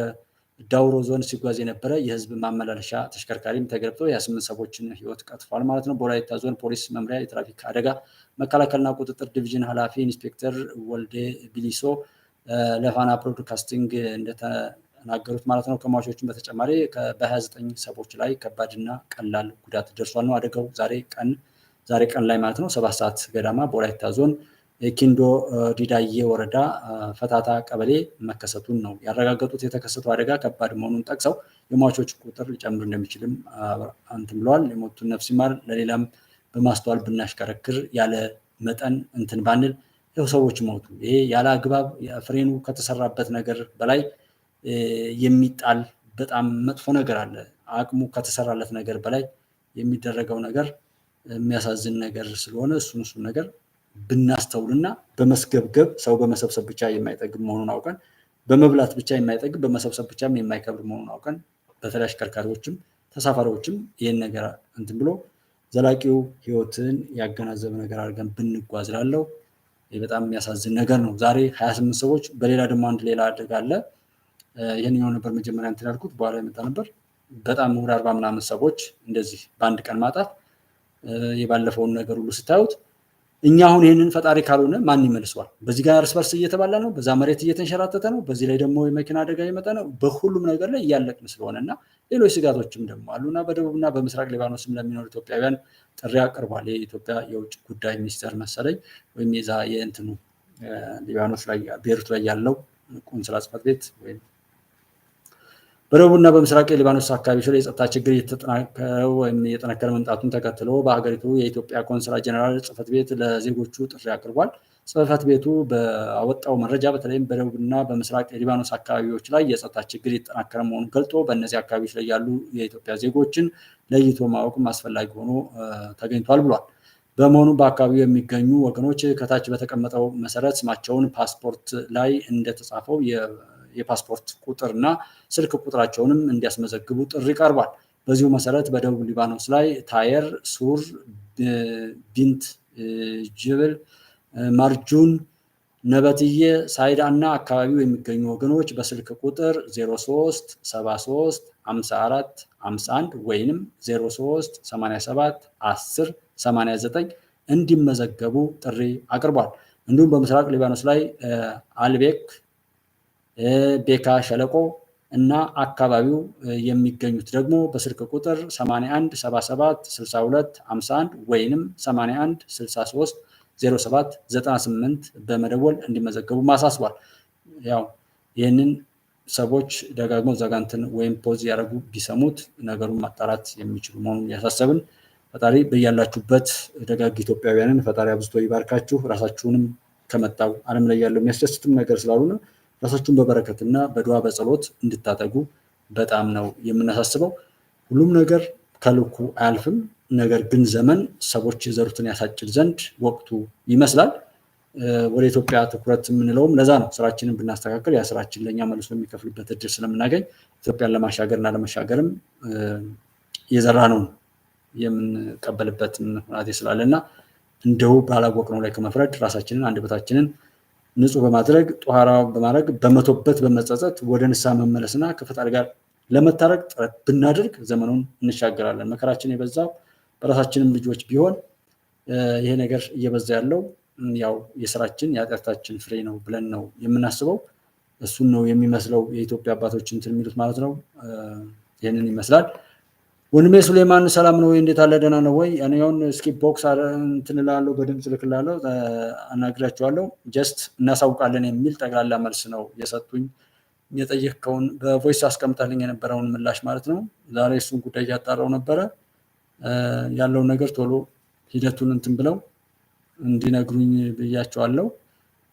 ዳውሮ ዞን ሲጓዝ የነበረ የህዝብ ማመላለሻ ተሽከርካሪም ተገልብጦ የ8 ሰዎችን ህይወት ቀጥፏል ማለት ነው። በወላይታ ዞን ፖሊስ መምሪያ የትራፊክ አደጋ መከላከልና ቁጥጥር ዲቪዥን ኃላፊ ኢንስፔክተር ወልዴ ቢሊሶ ለፋና ብሮድካስቲንግ እንደተናገሩት ማለት ነው። ከሟቾችን በተጨማሪ በ29 ሰዎች ላይ ከባድና ቀላል ጉዳት ደርሷል ነው አደጋው ዛሬ ቀን ላይ ማለት ነው 7 ሰዓት ገዳማ በወላይታ ዞን ኪንዶ ዲዳዬ ወረዳ ፈታታ ቀበሌ መከሰቱን ነው ያረጋገጡት። የተከሰተው አደጋ ከባድ መሆኑን ጠቅሰው የሟቾች ቁጥር ሊጨምር እንደሚችልም እንትን ብለዋል። የሞቱን ነፍስ ይማር፣ ለሌላም በማስተዋል ብናሽከረክር ያለ መጠን እንትን ባንል ይኸው ሰዎች ሞቱ። ይሄ ያለ አግባብ ፍሬኑ ከተሰራበት ነገር በላይ የሚጣል በጣም መጥፎ ነገር አለ። አቅሙ ከተሰራለት ነገር በላይ የሚደረገው ነገር የሚያሳዝን ነገር ስለሆነ እሱን ነገር ብናስተውልና በመስገብገብ ሰው በመሰብሰብ ብቻ የማይጠግብ መሆኑን አውቀን በመብላት ብቻ የማይጠግብ በመሰብሰብ ብቻ የማይከብር መሆኑን አውቀን በተለይ አሽከርካሪዎችም ተሳፋሪዎችም ይህን ነገር እንትን ብሎ ዘላቂው ህይወትን ያገናዘበ ነገር አድርገን ብንጓዝ ላለው በጣም የሚያሳዝን ነገር ነው። ዛሬ 28 ሰዎች በሌላ ደግሞ አንድ ሌላ አደጋ አለ። ይህንኛው ነበር መጀመሪያ እንትን ያልኩት በኋላ የመጣ ነበር። በጣም ወደ 40 ምናምን ሰዎች እንደዚህ በአንድ ቀን ማጣት የባለፈውን ነገር ሁሉ ስታዩት እኛ አሁን ይህንን ፈጣሪ ካልሆነ ማን ይመልሰዋል? በዚህ ጋር እርስ በርስ እየተባላ ነው፣ በዛ መሬት እየተንሸራተተ ነው፣ በዚህ ላይ ደግሞ የመኪና አደጋ እየመጣ ነው። በሁሉም ነገር ላይ እያለቅን ስለሆነ እና ሌሎች ስጋቶችም ደግሞ አሉና በደቡብና በምስራቅ ሊባኖስም ለሚኖሩ ኢትዮጵያውያን ጥሪ አቅርቧል። የኢትዮጵያ የውጭ ጉዳይ ሚኒስቴር መሰለኝ ወይም የዛ የእንትኑ ሊባኖስ ላይ ቤሩት ላይ ያለው ቆንስላ ጽሕፈት ቤት ወይም በደቡብና በምስራቅ ሊባኖስ አካባቢዎች ላይ የጸጥታ ችግር እየጠነከረ መምጣቱን ተከትሎ በሀገሪቱ የኢትዮጵያ ቆንስላ ጀነራል ጽሕፈት ቤት ለዜጎቹ ጥሪ አቅርቧል። ጽሕፈት ቤቱ በወጣው መረጃ በተለይም በደቡብና በምስራቅ ሊባኖስ አካባቢዎች ላይ የጸጥታ ችግር እየተጠናከረ መሆኑን ገልጦ በእነዚህ አካባቢዎች ላይ ያሉ የኢትዮጵያ ዜጎችን ለይቶ ማወቅም አስፈላጊ ሆኖ ተገኝቷል ብሏል። በመሆኑ በአካባቢው የሚገኙ ወገኖች ከታች በተቀመጠው መሰረት ስማቸውን ፓስፖርት ላይ እንደተጻፈው የፓስፖርት ቁጥርና ስልክ ቁጥራቸውንም እንዲያስመዘግቡ ጥሪ ቀርቧል። በዚሁ መሰረት በደቡብ ሊባኖስ ላይ ታየር፣ ሱር፣ ቢንት ጅብል፣ ማርጁን፣ ነበትዬ፣ ሳይዳ እና አካባቢው የሚገኙ ወገኖች በስልክ ቁጥር 03 73 54 51 ወይንም 03 87 10 89 እንዲመዘገቡ ጥሪ አቅርቧል። እንዲሁም በምስራቅ ሊባኖስ ላይ አልቤክ፣ ቤካ ሸለቆ እና አካባቢው የሚገኙት ደግሞ በስልክ ቁጥር 81 77 62 51 ወይንም 81 63 07 98 በመደወል እንዲመዘገቡ ማሳስቧል። ያው ይህንን ሰዎች ደጋግሞ ዘጋንትን ወይም ፖዝ ያደረጉ ቢሰሙት ነገሩን ማጣራት የሚችሉ መሆኑን ያሳሰብን። ፈጣሪ በያላችሁበት ደጋግ ኢትዮጵያውያንን ፈጣሪ አብዝቶ ይባርካችሁ። ራሳችሁንም ከመጣው ዓለም ላይ ያለው የሚያስደስትም ነገር ስላሉና ራሳችሁን በበረከትና በዱዓ በጸሎት እንድታጠጉ በጣም ነው የምናሳስበው። ሁሉም ነገር ከልኩ አያልፍም። ነገር ግን ዘመን ሰዎች የዘሩትን ያሳጭድ ዘንድ ወቅቱ ይመስላል። ወደ ኢትዮጵያ ትኩረት የምንለውም ለዛ ነው። ስራችንን ብናስተካከል ያ ስራችን ለእኛ መልሶ የሚከፍልበት እድል ስለምናገኝ ኢትዮጵያን ለማሻገርና ለመሻገርም የዘራ ነው የምንቀበልበት ሁናቴ ስላለና እንደው ባላወቅነው ላይ ከመፍረድ ራሳችንን አንደበታችንን ንጹህ በማድረግ ጧራ በማድረግ በመቶበት በመጸጸት ወደ ንስሐ መመለስና ከፈጣሪ ጋር ለመታረቅ ጥረት ብናደርግ ዘመኑን እንሻገራለን። መከራችን የበዛው በራሳችንም ልጆች ቢሆን ይሄ ነገር እየበዛ ያለው ያው የስራችን የኃጢአታችን ፍሬ ነው ብለን ነው የምናስበው። እሱን ነው የሚመስለው የኢትዮጵያ አባቶች እንትን የሚሉት ማለት ነው። ይህንን ይመስላል። ወንድሜ ሱሌማን ሰላም ነው ወይ? እንዴት አለ? ደህና ነው ወይ? እኔውን እስኪ ቦክስ እንትን እላለሁ፣ በድምፅ ልክላለሁ፣ አናግራቸዋለሁ። ጀስት እናሳውቃለን የሚል ጠቅላላ መልስ ነው የሰጡኝ። የጠየቅከውን በቮይስ አስቀምጣልኝ የነበረውን ምላሽ ማለት ነው። ዛሬ እሱን ጉዳይ እያጣራው ነበረ። ያለውን ነገር ቶሎ ሂደቱን እንትን ብለው እንዲነግሩኝ ብያቸዋለሁ፣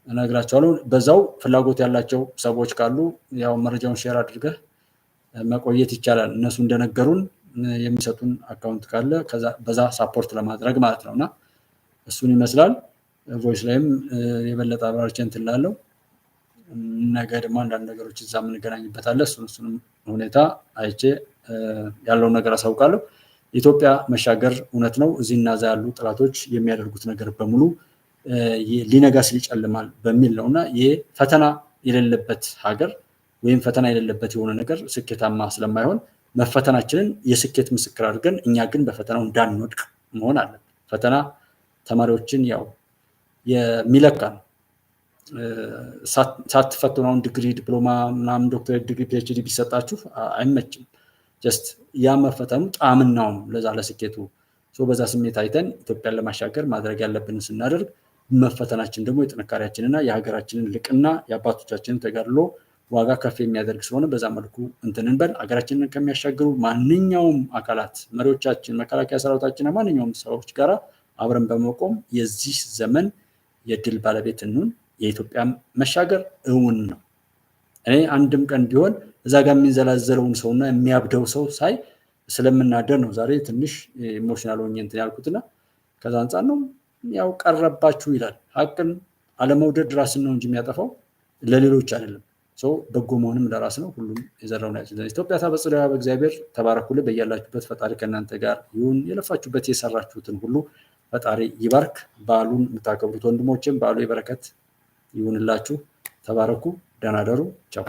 እነግራቸዋለሁ። በዛው ፍላጎት ያላቸው ሰዎች ካሉ ያው መረጃውን ሼር አድርገህ መቆየት ይቻላል። እነሱ እንደነገሩን የሚሰጡን አካውንት ካለ በዛ ሳፖርት ለማድረግ ማለት ነው። እና እሱን ይመስላል። ቮይስ ላይም የበለጠ አብራርቼ እንትን እላለሁ። ነገ ደግሞ አንዳንድ ነገሮች እዛ የምንገናኝበታለን። እሱንም ሁኔታ አይቼ ያለውን ነገር አሳውቃለሁ። ኢትዮጵያ መሻገር እውነት ነው። እዚህና እዛ ያሉ ጠላቶች የሚያደርጉት ነገር በሙሉ ሊነጋ ሲል ይጨልማል በሚል ነው እና ይሄ ፈተና የሌለበት ሀገር ወይም ፈተና የሌለበት የሆነ ነገር ስኬታማ ስለማይሆን መፈተናችንን የስኬት ምስክር አድርገን እኛ ግን በፈተናው እንዳንወድቅ መሆን አለብን። ፈተና ተማሪዎችን ያው የሚለካ ነው። ሳትፈትኑ አሁን ዲግሪ ዲፕሎማ ምናምን ዶክተሬት ዲግሪ ፒኤችዲ ቢሰጣችሁ አይመችም። ጀስት ያ መፈተኑ ጣዕምናው ለዛ ለስኬቱ በዛ ስሜት አይተን ኢትዮጵያን ለማሻገር ማድረግ ያለብንን ስናደርግ መፈተናችን ደግሞ የጥንካሬያችንና የሀገራችንን ልቅና የአባቶቻችንን ተጋድሎ ዋጋ ከፍ የሚያደርግ ስለሆነ በዛ መልኩ እንትንንበል ሀገራችንን ከሚያሻግሩ ማንኛውም አካላት መሪዎቻችን፣ መከላከያ ሰራዊታችንና ማንኛውም ሰዎች ጋር አብረን በመቆም የዚህ ዘመን የድል ባለቤት እንሁን። የኢትዮጵያ መሻገር እውን ነው። እኔ አንድም ቀን ቢሆን እዛ ጋር የሚንዘላዘለውን ሰውና የሚያብደው ሰው ሳይ ስለምናደር ነው ዛሬ ትንሽ ኢሞሽናል ሆኜ እንትን ያልኩትና ከዛ አንጻር ነው ያው ቀረባችሁ ይላል። ሀቅን አለመውደድ ራስን ነው እንጂ የሚያጠፋው ለሌሎች አይደለም። በጎ መሆንም ለራስ ነው። ሁሉም የዘራውን ያጭዳል። ኢትዮጵያ ታበጽሕያ በእግዚአብሔር። ተባረኩልኝ። በያላችሁበት ፈጣሪ ከእናንተ ጋር ይሁን። የለፋችሁበት የሰራችሁትን ሁሉ ፈጣሪ ይባርክ። በዓሉን የምታከብሩት ወንድሞችም በዓሉ የበረከት ይሁንላችሁ። ተባረኩ። ደህና ደሩ። ቻው